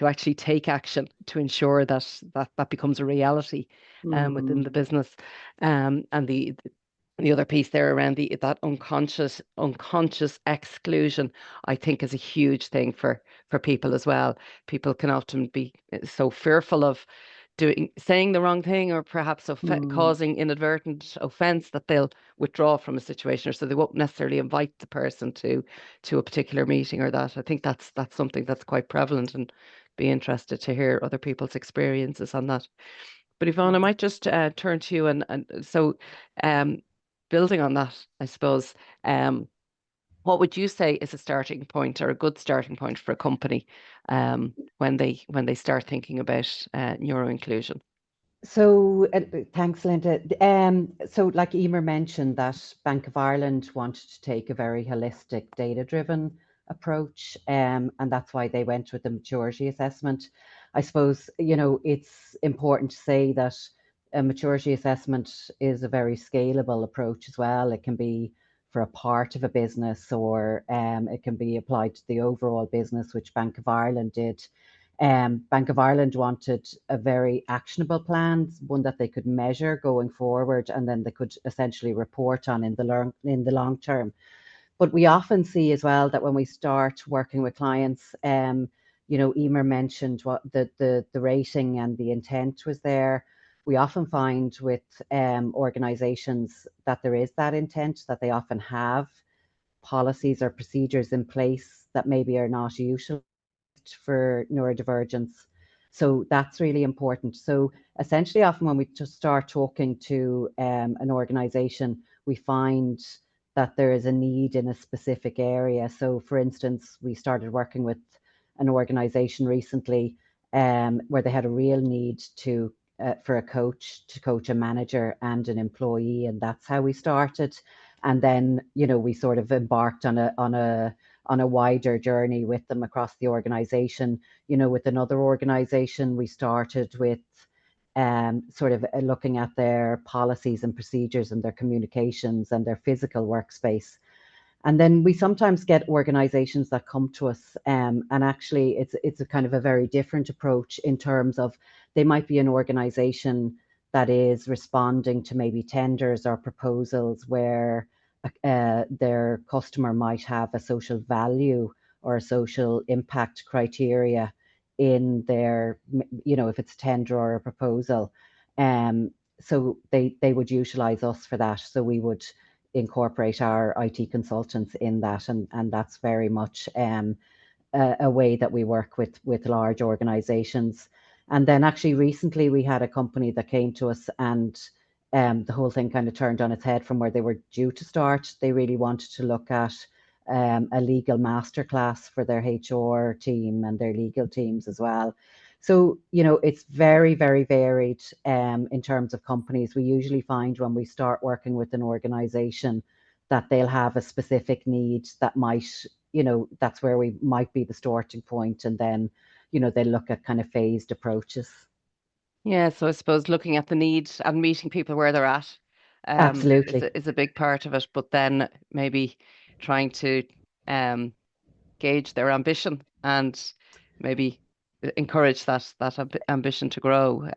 actually take action to ensure that becomes a reality within the business. And the other piece there around that unconscious exclusion, I think, is a huge thing for people as well. People can often be so fearful of saying the wrong thing, or perhaps causing inadvertent offense, that they'll withdraw from a situation, or so they won't necessarily invite the person to a particular meeting or that. I think that's something that's quite prevalent, and be interested to hear other people's experiences on that. But Yvonne, I might just turn to you, and so building on that, I suppose, what would you say is a starting point, or a good starting point for a company when they start thinking about neuro inclusion? So thanks, Linda. So like Emer mentioned, that Bank of Ireland wanted to take a very holistic, data-driven approach, and that's why they went with the maturity assessment. I suppose, it's important to say that a maturity assessment is a very scalable approach as well. It can be for a part of a business, or it can be applied to the overall business, which Bank of Ireland did. Bank of Ireland wanted a very actionable plan, one that they could measure going forward, and then they could essentially report on in the long term. But we often see as well that when we start working with clients, Emer mentioned what the rating and the intent was there. We often find with organizations that there is that intent, that they often have policies or procedures in place that maybe are not usual for neurodivergence. So that's really important. So essentially, often when we just start talking to an organization, we find that there is a need in a specific area. So for instance, we started working with an organization recently where they had a real need for a coach to coach a manager and an employee, and that's how we started. And then, we sort of embarked on a wider journey with them across the organization. With another organization, we started with sort of looking at their policies and procedures and their communications and their physical workspace. And then we sometimes get organizations that come to us, and actually it's a kind of a very different approach, in terms of they might be an organization that is responding to maybe tenders or proposals where their customer might have a social value or a social impact criteria in their, if it's a tender or a proposal. So they would utilize us for that. So we would incorporate our IT consultants in that, and that's very much a way that we work with large organizations. And then actually recently we had a company that came to us, and the whole thing kind of turned on its head from where they were due to start. They really wanted to look at a legal masterclass for their HR team and their legal teams as well. So, it's very, very varied in terms of companies. We usually find when we start working with an organization that they'll have a specific need that might, that's where we might be the starting point. And then, they look at kind of phased approaches. Yeah, so I suppose looking at the needs and meeting people where they're at Absolutely is a big part of it, but then maybe trying to gauge their ambition and maybe encourage that ambition to grow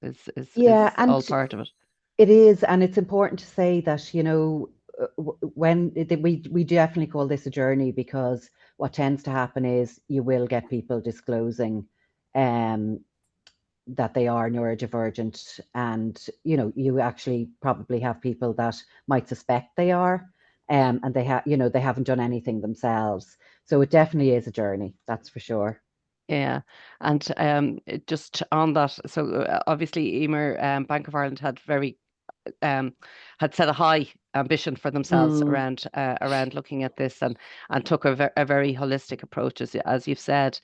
is and all part of it. It is, and it's important to say that, when we definitely call this a journey, because what tends to happen is you will get people disclosing that they are neurodivergent, and you actually probably have people that might suspect they are, and they haven't done anything themselves. So it definitely is a journey, that's for sure. Yeah, and just on that, so obviously Emer, Bank of Ireland had set a high ambition for themselves around looking at this, and took a very holistic approach, as you've said.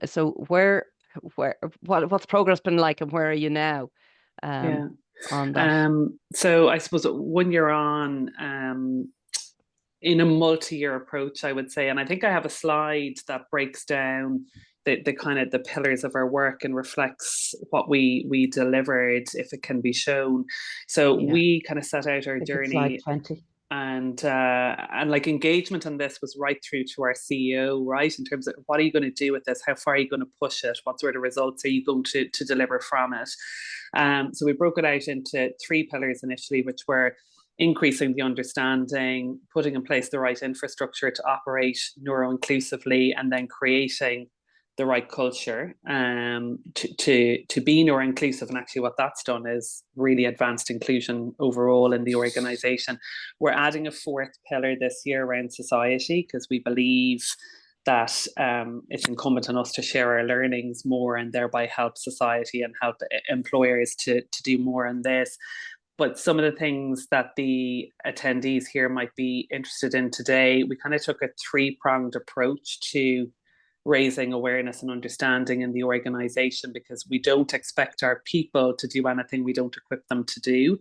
So what's progress been like, and where are you now on that? So I suppose when you're on in a multi-year approach, I would say, and I think I have a slide that breaks down the kind of the pillars of our work and reflects what we delivered, if it can be shown. So we kind of set out our journey. Slide 20. And like engagement on this was right through to our CEO, right, in terms of what are you going to do with this, how far are you going to push it, what sort of results are you going to deliver from it. So we broke it out into 3 pillars initially, which were increasing the understanding, putting in place the right infrastructure to operate neuro-inclusively, and then creating the right culture to be neuro-inclusive. And actually what that's done is really advanced inclusion overall in the organization. We're adding a 4th pillar this year around society, because we believe that it's incumbent on us to share our learnings more and thereby help society and help employers to do more on this. But some of the things that the attendees here might be interested in today, we kind of took a 3-pronged approach to raising awareness and understanding in the organization, because we don't expect our people to do anything we don't equip them to do.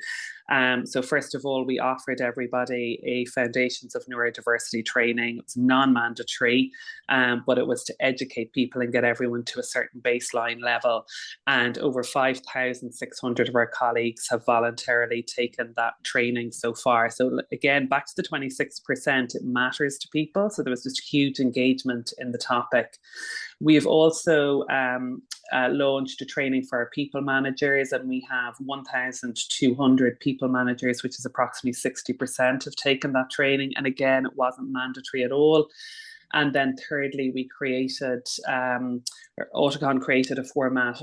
So first of all, we offered everybody a Foundations of Neurodiversity training. It's non-mandatory, but it was to educate people and get everyone to a certain baseline level. And over 5,600 of our colleagues have voluntarily taken that training so far. So again, back to the 26%, it matters to people. So there was just huge engagement in the topic. We've also launched a training for our people managers, and we have 1,200 people managers, which is approximately 60% have taken that training. And again, it wasn't mandatory at all. And then thirdly, we created, Autocon created a format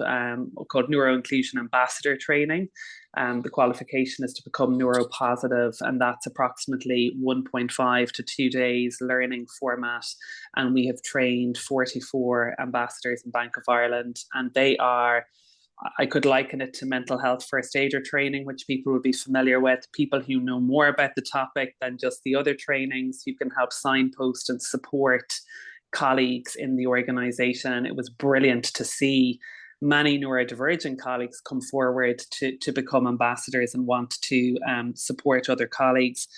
called Neuro-Inclusion Ambassador Training. The qualification is to become neuropositive, and that's approximately 1.5 to 2 days learning format. And we have trained 44 ambassadors in Bank of Ireland, and they are, I could liken it to mental health first aider training, which people will be familiar with, people who know more about the topic than just the other trainings, who can help signpost and support colleagues in the organization. And it was brilliant to see many neurodivergent colleagues come forward to become ambassadors and want to support other colleagues.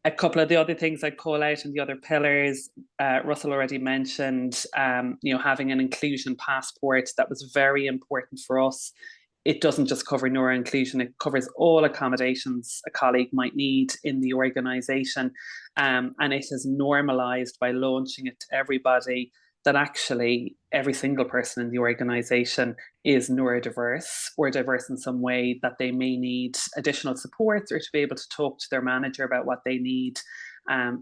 A couple of the other things I'd call out in the other pillars, Russell already mentioned, having an inclusion passport. That was very important for us. It doesn't just cover neuro-inclusion, it covers all accommodations a colleague might need in the organisation. And it is normalised by launching it to everybody that actually every single person in the organisation is neurodiverse or diverse in some way, that they may need additional support or to be able to talk to their manager about what they need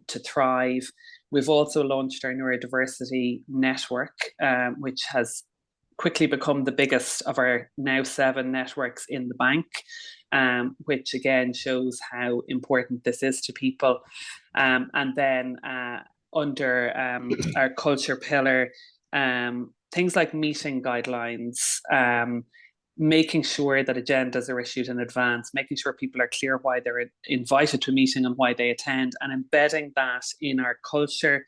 to thrive. We've also launched our neurodiversity network, which has quickly become the biggest of our now 7 networks in the bank, which again shows how important this is to people. And then under our culture pillar, things like meeting guidelines, making sure that agendas are issued in advance, making sure people are clear why they're invited to a meeting and why they attend, and embedding that in our culture,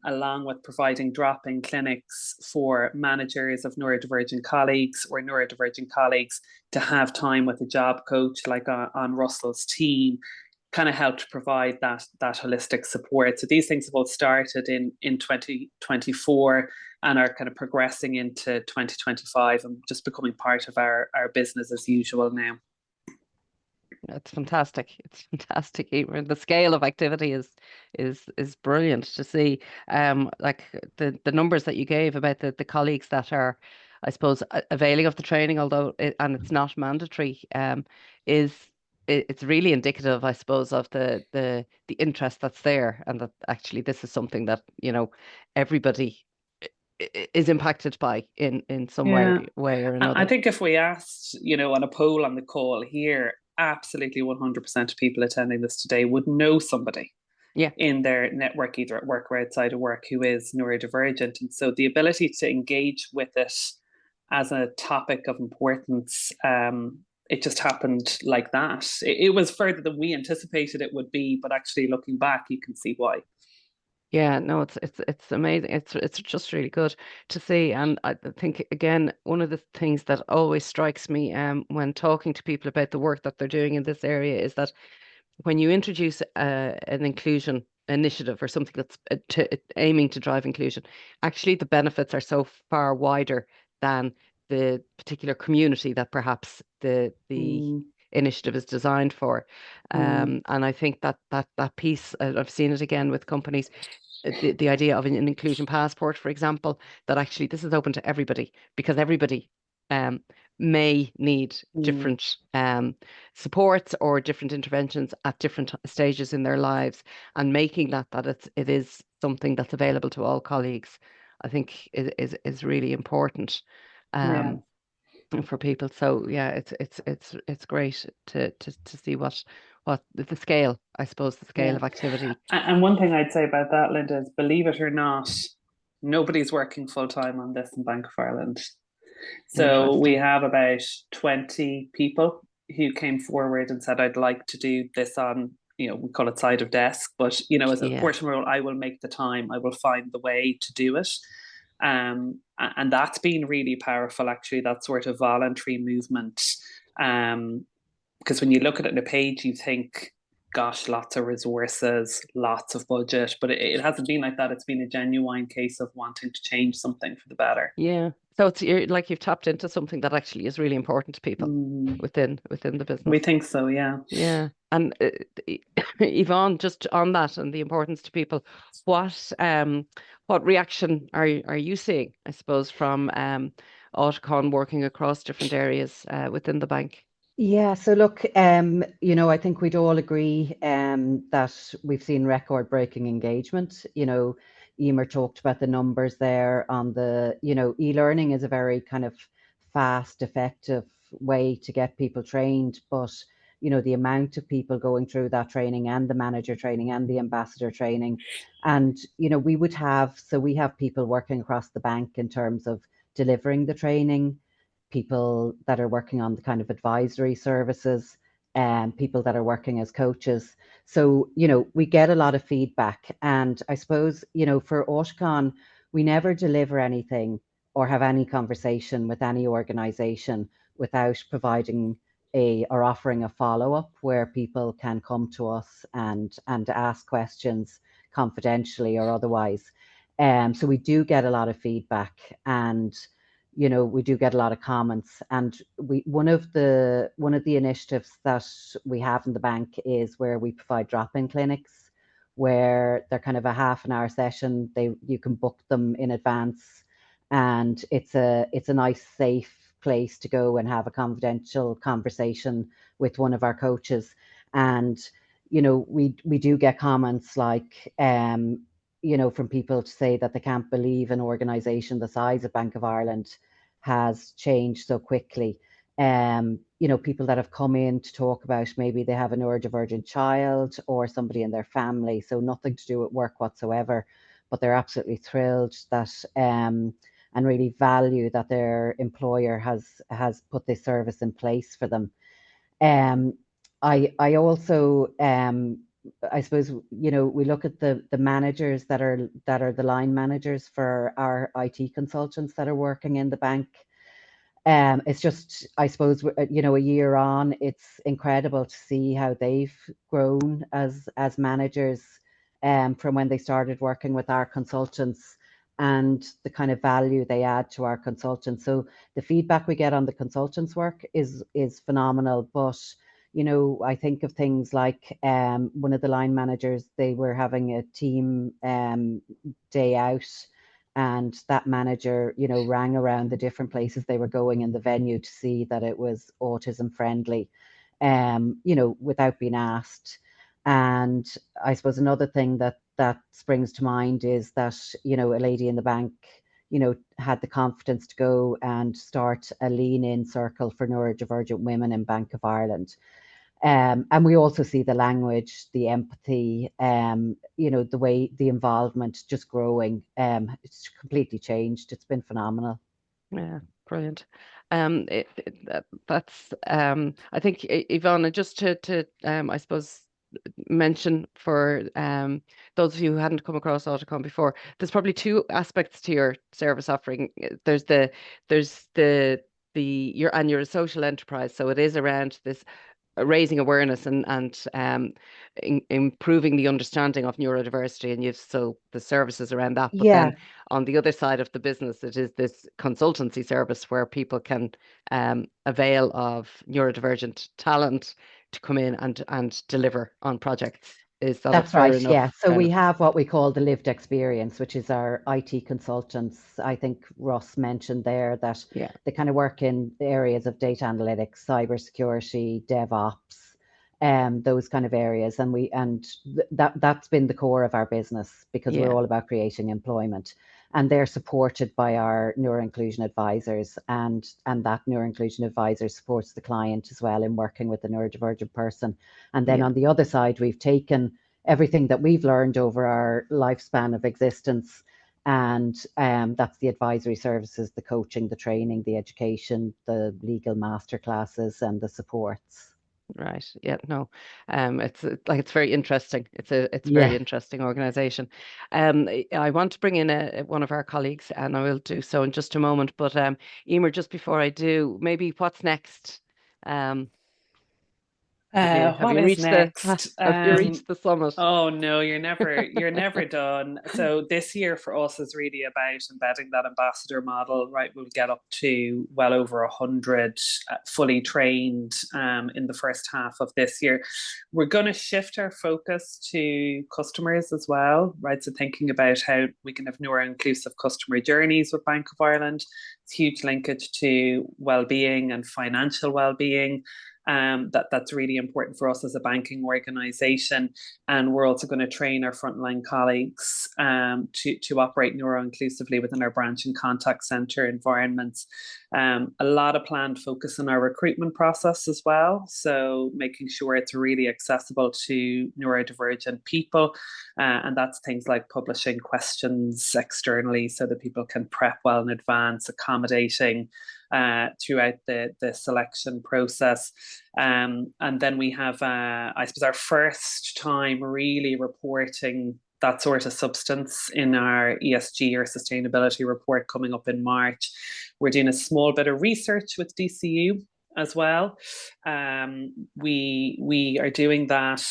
along with providing drop-in clinics for managers of neurodivergent colleagues or neurodivergent colleagues to have time with a job coach, like on Russell's team, kind of helped provide that holistic support. So these things have all started in 2024 and are kind of progressing into 2025 and just becoming part of our business as usual now. It's fantastic. It's fantastic. The scale of activity is brilliant to see. Like the numbers that you gave about the colleagues that are, I suppose, availing of the training, although and it's not mandatory, it's really indicative, I suppose, of the interest that's there, and that actually this is something that everybody is impacted by in some way or another. I think if we asked, on a poll on the call here, absolutely 100% of people attending this today would know somebody in their network, either at work or outside of work, who is neurodivergent. And so the ability to engage with it as a topic of importance, it just happened like that. It was further than we anticipated it would be, but actually looking back, you can see why. Yeah, no, it's amazing. It's just really good to see. And I think, again, one of the things that always strikes me when talking to people about the work that they're doing in this area is that when you introduce an inclusion initiative or something that's aiming to drive inclusion, actually the benefits are so far wider than the particular community that perhaps the initiative is designed for. And I think that piece, I've seen it again with companies, the idea of an inclusion passport, for example, that actually this is open to everybody, because everybody may need different supports or different interventions at different stages in their lives, and making that it is something that's available to all colleagues, I think is really important for people. So yeah, it's great to see what the scale, I suppose, the scale of activity. And one thing I'd say about that, Linda, is, believe it or not, nobody's working full time on this in Bank of Ireland. So we have about 20 people who came forward and said, I'd like to do this on, we call it side of desk, but as a portion role, I will make the time, I will find the way to do it. And that's been really powerful, actually, that sort of voluntary movement. Because when you look at it on a page, you think, gosh, lots of resources, lots of budget, but it hasn't been like that. It's been a genuine case of wanting to change something for the better. Yeah. So it's like you've tapped into something that actually is really important to people within the business. We think so, yeah. Yeah. And Yvonne, just on that and the importance to people, what reaction are you seeing, I suppose, from Auticon working across different areas within the bank? Yeah, so look, I think we'd all agree that we've seen record-breaking engagement. Emer talked about the numbers there on the, e-learning is a very kind of fast, effective way to get people trained, but the amount of people going through that training and the manager training and the ambassador training, and we have people working across the bank in terms of delivering the training, people that are working on the kind of advisory services, and people that are working as coaches. So, we get a lot of feedback. And I suppose, for Auticon, we never deliver anything or have any conversation with any organization without providing or offering a follow-up where people can come to us and ask questions confidentially or otherwise. So we do get a lot of feedback, and we do get a lot of comments. And one of the initiatives that we have in the bank is where we provide drop-in clinics, where they're kind of a half an hour session. You can book them in advance, and it's a nice, safe place to go and have a confidential conversation with one of our coaches. And we do get comments like from people to say that they can't believe an organization the size of Bank of Ireland has changed so quickly. People that have come in to talk about maybe they have a neurodivergent child or somebody in their family, so nothing to do with work whatsoever, but they're absolutely thrilled that and really value that their employer has put this service in place for them. I also I suppose we look at the managers that are the line managers for our IT consultants that are working in the bank. It's just, I suppose, a year on, it's incredible to see how they've grown as managers from when they started working with our consultants, and the kind of value they add to our consultants. So the feedback we get on the consultants' work is phenomenal. But I think of things like one of the line managers, they were having a team day out, and that manager, rang around the different places they were going in the venue to see that it was autism friendly, without being asked. And I suppose another thing that springs to mind is that, a lady in the bank had the confidence to go and start a lean-in circle for neurodivergent women in Bank of Ireland. And we also see the language, the empathy, the way the involvement just growing. It's completely changed. It's been phenomenal. Yeah, brilliant. That's I think, Ivana, just to I suppose mention for those of you who hadn't come across Autocon before, there's probably two aspects to your service offering. There's you're a social enterprise, so it is around this raising awareness and improving the understanding of neurodiversity, and so the services around that. But then on the other side of the business, it is this consultancy service where people can avail of neurodivergent talent to come in and deliver on projects. Is that That's fair right, enough? yeah. So we have what we call the lived experience, which is our IT consultants. I think Ross mentioned there that they kind of work in the areas of data analytics, cybersecurity, DevOps, those kind of areas. And that's been the core of our business, because we're all about creating employment. And they're supported by our neuroinclusion advisors, and that neuroinclusion advisor supports the client as well in working with the neurodivergent person. And then on the other side, we've taken everything that we've learned over our lifespan of existence, and that's the advisory services, the coaching, the training, the education, the legal masterclasses, and the supports. Right. Yeah. No. It's very interesting. It's a very interesting organization. I want to bring in one of our colleagues, and I will do so in just a moment. But Emer, just before I do, maybe what's next? Have you reached the summit? Oh no, you're never done. So this year for us is really about embedding that ambassador model, right? We'll get up to well over 100 fully trained in the first half of this year. We're going to shift our focus to customers as well, right? So thinking about how we can have neuro-inclusive customer journeys with Bank of Ireland. It's huge linkage to well-being and financial well-being. That's really important for us as a banking organisation, and we're also going to train our frontline colleagues to operate neuro-inclusively within our branch and contact centre environments. A lot of planned focus on our recruitment process as well, so making sure it's really accessible to neurodivergent people, and that's things like publishing questions externally so that people can prep well in advance, accommodating throughout the selection process. And then we have, I suppose, our first time really reporting that sort of substance in our ESG or sustainability report coming up in March. We're doing a small bit of research with DCU as well. We are doing that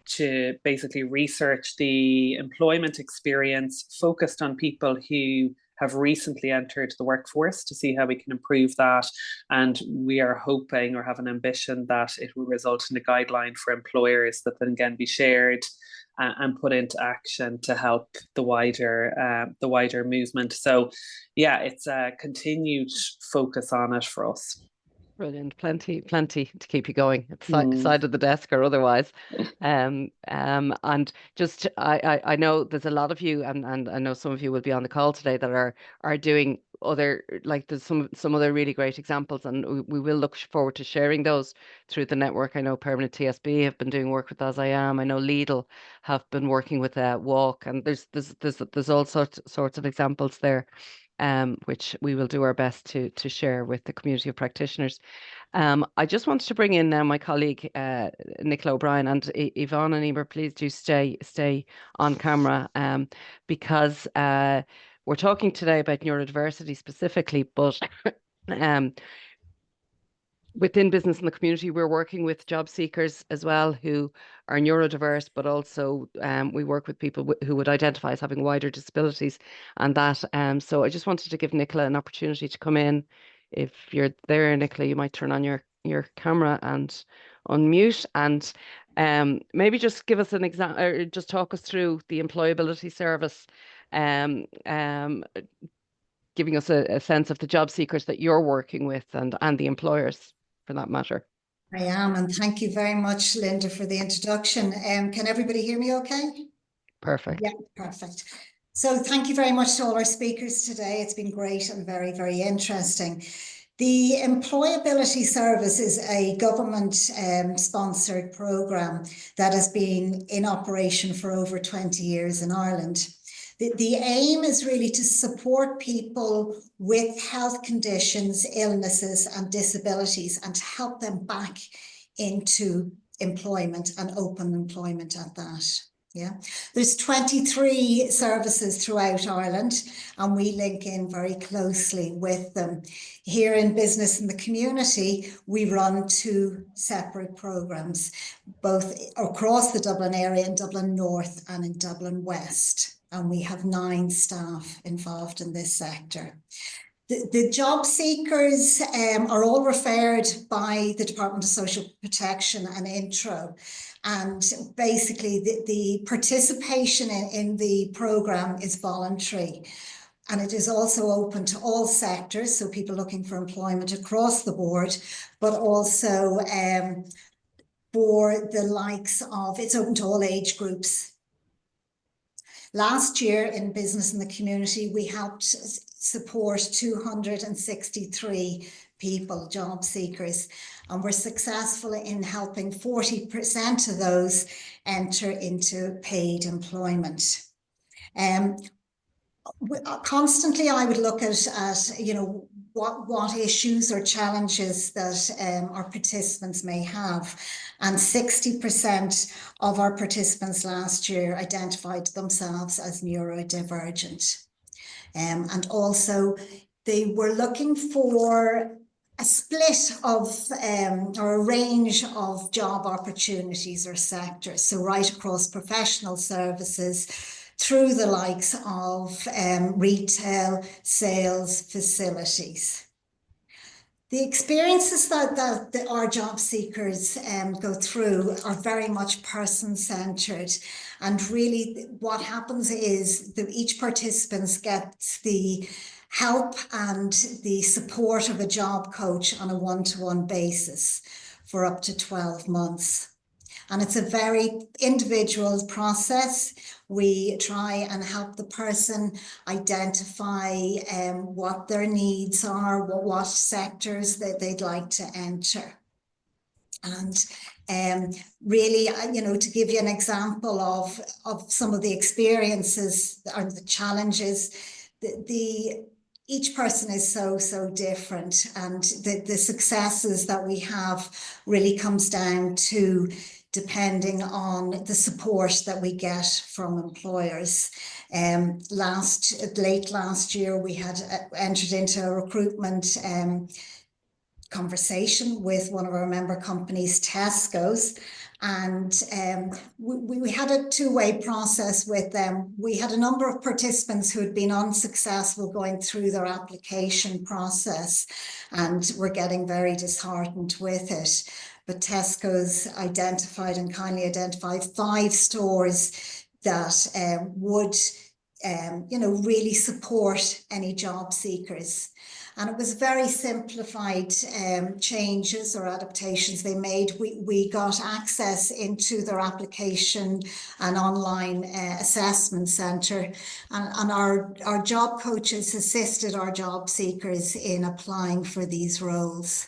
to basically research the employment experience focused on people who have recently entered the workforce, to see how we can improve that. And we are hoping, or have an ambition, that it will result in a guideline for employers that then again be shared and put into action to help the wider movement. So yeah, it's a continued focus on it for us. Brilliant. Plenty to keep you going at the side of the desk or otherwise. And just I know there's a lot of you, and I know some of you will be on the call today that are doing other, like there's some other really great examples, and we will look forward to sharing those through the network. I know Permanent TSB have been doing work with As I Am. I know Lidl have been working with Walk, and there's all sorts of examples there. Which we will do our best to share with the community of practitioners. I just wanted to bring in now my colleague Nicola O'Brien, and Yvonne and Emer, please do stay on camera, because we're talking today about neurodiversity specifically, but within business and the community, we're working with job seekers as well who are neurodiverse, but also we work with people who would identify as having wider disabilities, and that. So I just wanted to give Nicola an opportunity to come in. If you're there, Nicola, you might turn on your camera and unmute, and maybe just give us an example, or just talk us through the employability service, giving us a sense of the job seekers that you're working with, and the employers, for that matter. I am, and thank you very much, Linda, for the introduction. Can everybody hear me okay? Perfect. Yeah, perfect. So thank you very much to all our speakers today. It's been great and very, very interesting. The Employability Service is a government sponsored programme that has been in operation for over 20 years in Ireland. The aim is really to support people with health conditions, illnesses and disabilities, and to help them back into employment and open employment at that. Yeah, there's 23 services throughout Ireland, and we link in very closely with them. Here in Business in the Community, we run 2 separate programmes, both across the Dublin area, in Dublin North and in Dublin West. And we have 9 staff involved in this sector. The job seekers are all referred by the Department of Social Protection and Intro. And basically the participation in the programme is voluntary. And it is also open to all sectors, so people looking for employment across the board, but also for the likes of, it's open to all age groups. Last year in Business in the Community, we helped support 263 people, job seekers, and we're successful in helping 40% of those enter into paid employment. Constantly, I would look at you know, what issues or challenges that our participants may have. And 60% of our participants last year identified themselves as neurodivergent. And also they were looking for a split of or a range of job opportunities or sectors. So right across professional services, through the likes of retail, sales, facilities. The experiences that our job seekers go through are very much person-centred, and really what happens is that each participant gets the help and the support of a job coach on a one-to-one basis for up to 12 months. And it's a very individual process. We try and help the person identify what their needs are, what sectors that they'd like to enter. And really, you know, to give you an example of some of the experiences or the challenges, each person is so different, and the successes that we have really comes down to depending on the support that we get from employers. Late last year, we had entered into a recruitment conversation with one of our member companies, Tesco's, and we had a two-way process with them. We had a number of participants who had been unsuccessful going through their application process and were getting very disheartened with it. But Tesco's identified and kindly identified 5 stores that would you know, really support any job seekers. And it was very simplified changes or adaptations they made. We got access into their application and online assessment centre, and our job coaches assisted our job seekers in applying for these roles.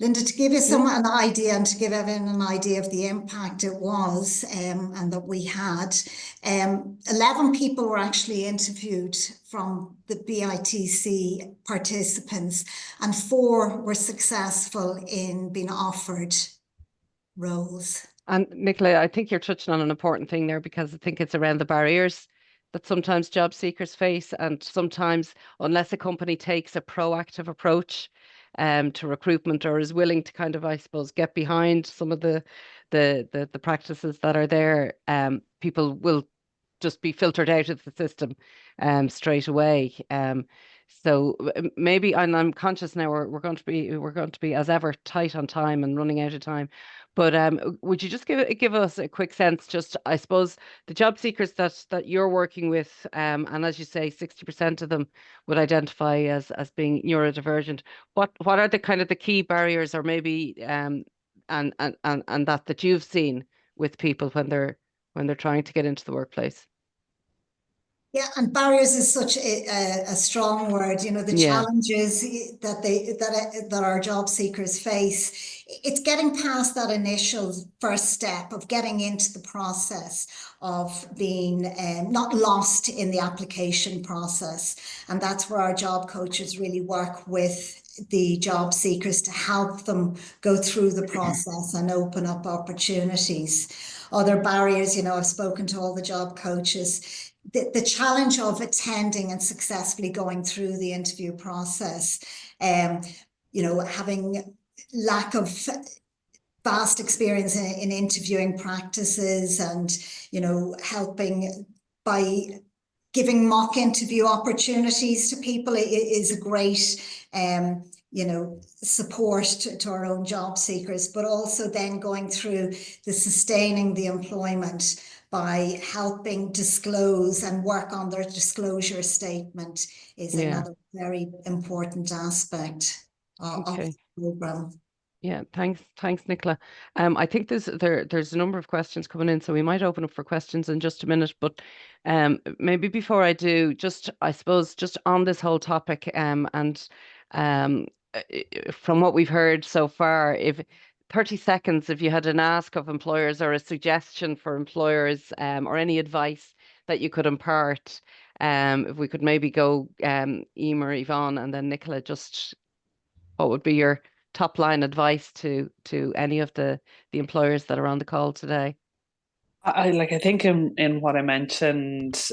Linda, to give you an idea and to give everyone an idea of the impact it was and that we had, 11 people were actually interviewed from the BITC participants, and 4 were successful in being offered roles. And Nicola, I think you're touching on an important thing there, because I think it's around the barriers that sometimes job seekers face, and sometimes unless a company takes a proactive approach to recruitment, or is willing to kind of, I suppose, get behind some of the practices that are there, people will just be filtered out of the system straight away. So maybe, and I'm conscious now we're going to be as ever tight on time and running out of time. But would you just give us a quick sense, just I suppose the job seekers that you're working with, and as you say, 60% of them would identify as being neurodivergent. What are the kind of the key barriers, or maybe and that you've seen with people when they're trying to get into the workplace? Yeah, and barriers is such a strong word. You know, the Yeah. challenges that our job seekers face. It's getting past that initial first step of getting into the process of being not lost in the application process, and that's where our job coaches really work with the job seekers to help them go through the process and open up opportunities. Other barriers, you know, I've spoken to all the job coaches. The challenge of attending and successfully going through the interview process, you know, having lack of vast experience in interviewing practices, and, you know, helping by giving mock interview opportunities to people is a great, you know, support to our own job seekers, but also then going through the sustaining the employment by helping disclose and work on their disclosure statement is another very important aspect of the program. Yeah, thanks, Nicola. I think there's a number of questions coming in, so we might open up for questions in just a minute. But maybe before I do, I suppose just on this whole topic, and from what we've heard so far, if 30 seconds, if you had an ask of employers or a suggestion for employers, or any advice that you could impart, if we could maybe go Emer, Yvonne, and then Nicola, just what would be your top line advice to any of the employers that are on the call today? I think in what I mentioned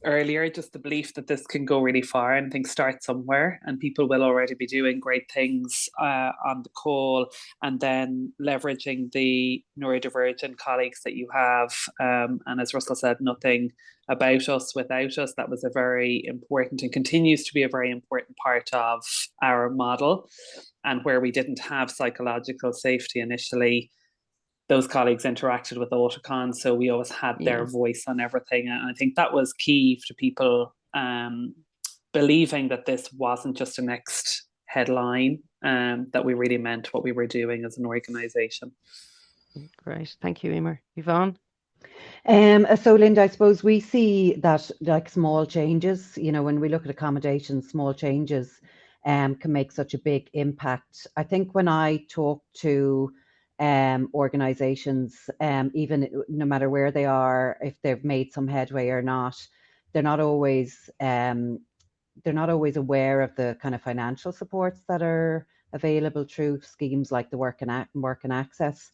earlier, just the belief that this can go really far, and things start somewhere, and people will already be doing great things on the call, and then leveraging the neurodivergent colleagues that you have. And as Russell said, nothing about us without us. That was a very important and continues to be a very important part of our model. And where we didn't have psychological safety initially, those colleagues interacted with Autocon, so we always had their voice on everything. And I think that was key to people believing that this wasn't just a next headline, that we really meant what we were doing as an organisation. Great, thank you, Emer. Yvonne? So Linda, I suppose we see that like small changes, you know, when we look at accommodation, small changes can make such a big impact. I think when I talk to organizations, even no matter where they are, if they've made some headway or not, they're not always aware of the kind of financial supports that are available through schemes like the Work and Access,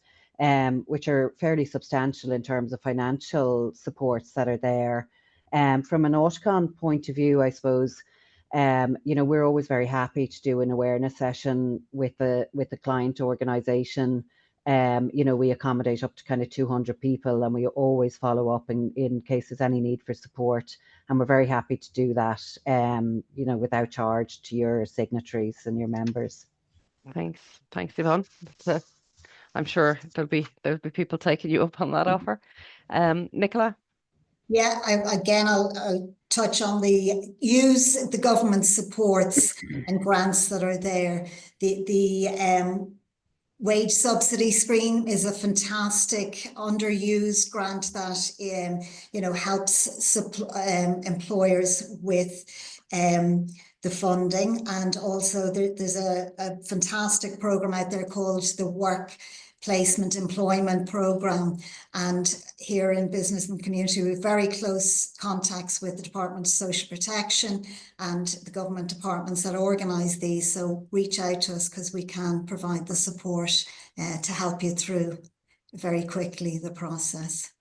which are fairly substantial in terms of financial supports that are there. From an Autocon point of view, I suppose, you know, we're always very happy to do an awareness session with the client organization. You know, we accommodate up to kind of 200 people, and we always follow up in case there's any need for support. And we're very happy to do that, you know, without charge to your signatories and your members. Thanks, Yvonne. I'm sure there'll be people taking you up on that offer. Nicola? Yeah, I'll touch on use the government supports and grants that are there. The wage subsidy scheme is a fantastic underused grant that you know, helps employers with the funding. And also there's a fantastic program out there called the Work Placement Employment Program. And here in Business and Community, we have very close contacts with the Department of Social Protection and the government departments that organise these. So reach out to us, because we can provide the support to help you through very quickly the process.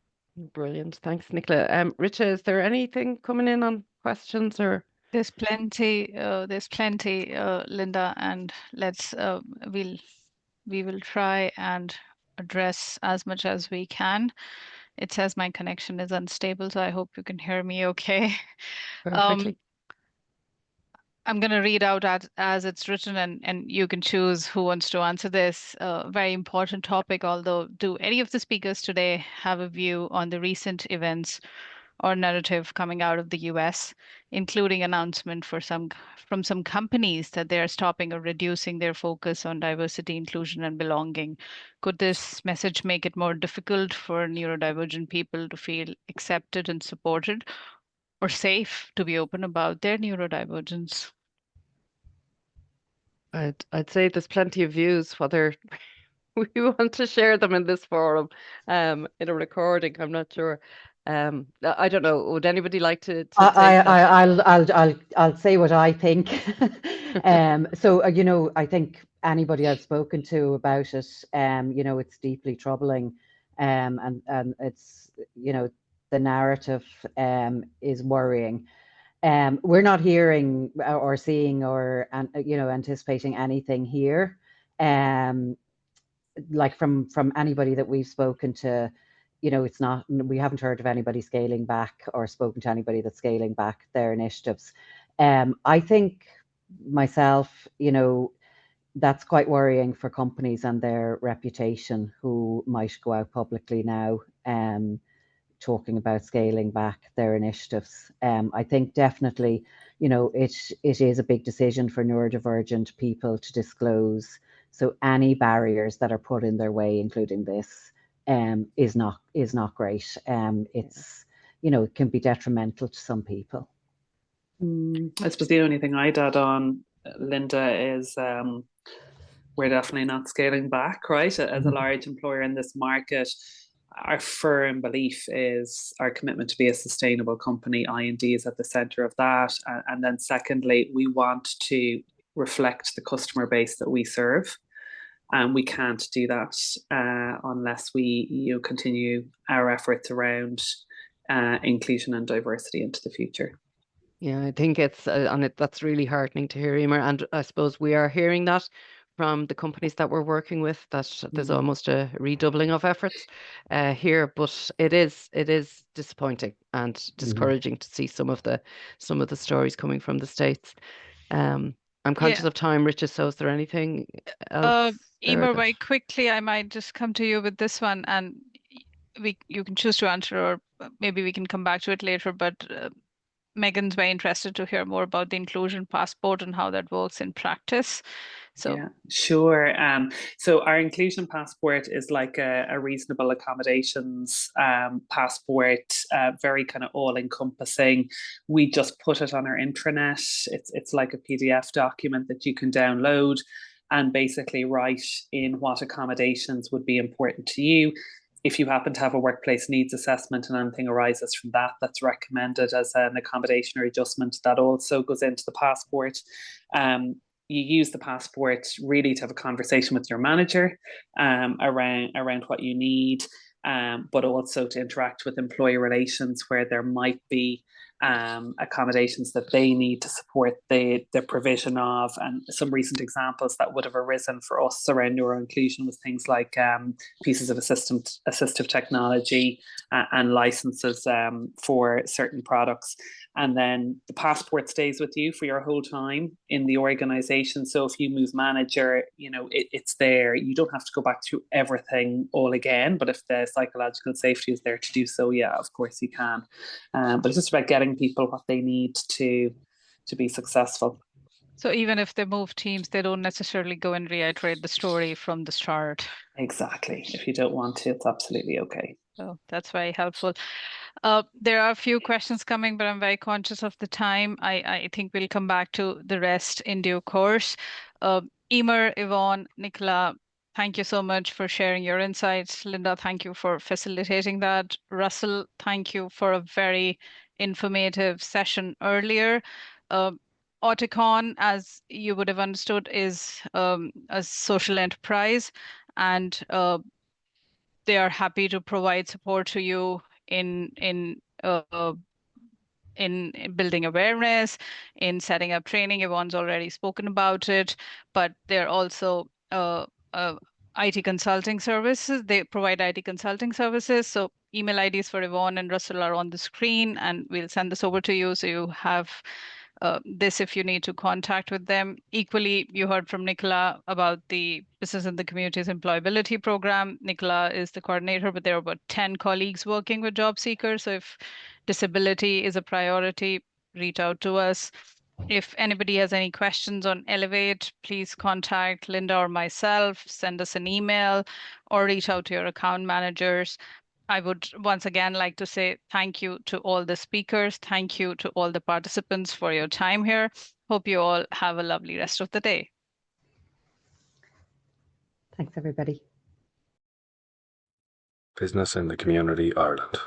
Brilliant. Thanks, Nicola. Richa, is there anything coming in on questions or? There's plenty, Linda, and we will try and address as much as we can. It says my connection is unstable, so I hope you can hear me okay. Perfectly. I'm going to read out as it's written, and you can choose who wants to answer this. Very important topic, although do any of the speakers today have a view on the recent events or narrative coming out of the US, including announcement from some companies that they are stopping or reducing their focus on diversity, inclusion, and belonging? Could this message make it more difficult for neurodivergent people to feel accepted and supported? or safe to be open about their neurodivergence. I'd say there's plenty of views, whether we want to share them in this forum, in a recording. I'm not sure. I don't know. Would anybody like to take that? I'll say what I think. So you know, I think anybody I've spoken to about it, you know, it's deeply troubling, and it's, you know, the narrative is worrying. We're not hearing or seeing or you know, anticipating anything here. Like from anybody that we've spoken to, you know, it's not, we haven't heard of anybody scaling back or spoken to anybody that's scaling back their initiatives. I think myself, you know, that's quite worrying for companies and their reputation, who might go out publicly now talking about scaling back their initiatives. I think definitely, you know, it is a big decision for neurodivergent people to disclose. So any barriers that are put in their way, including this, is not great. It's, you know, it can be detrimental to some people. I suppose the only thing I'd add on, Linda, is we're definitely not scaling back, right? As a large employer in this market, our firm belief is our commitment to be a sustainable company. I&D is at the center of that. And then secondly, we want to reflect the customer base that we serve. And we can't do that unless we continue our efforts around inclusion and diversity into the future. Yeah, I think it's that's really heartening to hear, Emer. And I suppose we are hearing that from the companies that we're working with, that there's almost a redoubling of efforts here. But it is disappointing and discouraging to see some of the stories coming from the States. I'm conscious of time, Richard, so is there anything else? Emer, very quickly, I might just come to you with this one, and you can choose to answer, or maybe we can come back to it later, but Megan's very interested to hear more about the inclusion passport and how that works in practice. So yeah, sure. So our inclusion passport is like a reasonable accommodations passport, very kind of all-encompassing. We just put it on our intranet. It's like a PDF document that you can download and basically write in what accommodations would be important to you. If you happen to have a workplace needs assessment and anything arises from that, that's recommended as an accommodation or adjustment, that also goes into the passport. You use the passport really to have a conversation with your manager around what you need, but also to interact with employee relations where there might be accommodations that they need to support the provision of. And some recent examples that would have arisen for us around neuro inclusion was things like pieces of assistive technology and licenses for certain products. And then the passport stays with you for your whole time in the organization. So if you move manager, it's there. You don't have to go back through everything all again. But if the psychological safety is there to do so, yeah, of course you can. But it's just about getting people what they need to be successful. So even if they move teams, they don't necessarily go and reiterate the story from the start. Exactly. If you don't want to, it's absolutely okay. So that's very helpful. There are a few questions coming, but I'm very conscious of the time. I think we'll come back to the rest in due course. Emer, Yvonne, Nicola, thank you so much for sharing your insights. Linda, thank you for facilitating that. Russell, thank you for a very informative session earlier. Auticon, as you would have understood, is a social enterprise, and they are happy to provide support to you in building awareness, in setting up training. Yvonne's already spoken about it, but they're also IT consulting services. They provide IT consulting services. So email IDs for Yvonne and Russell are on the screen, and we'll send this over to you so you have this if you need to contact with them. Equally, you heard from Nicola about the Business in the Communities Employability Program. Nicola is the coordinator, but there are about 10 colleagues working with job seekers. So if disability is a priority, reach out to us. If anybody has any questions on Elevate, please contact Linda or myself, send us an email, or reach out to your account managers. I would once again like to say thank you to all the speakers. Thank you to all the participants for your time here. Hope you all have a lovely rest of the day. Thanks, everybody. Business in the Community Ireland.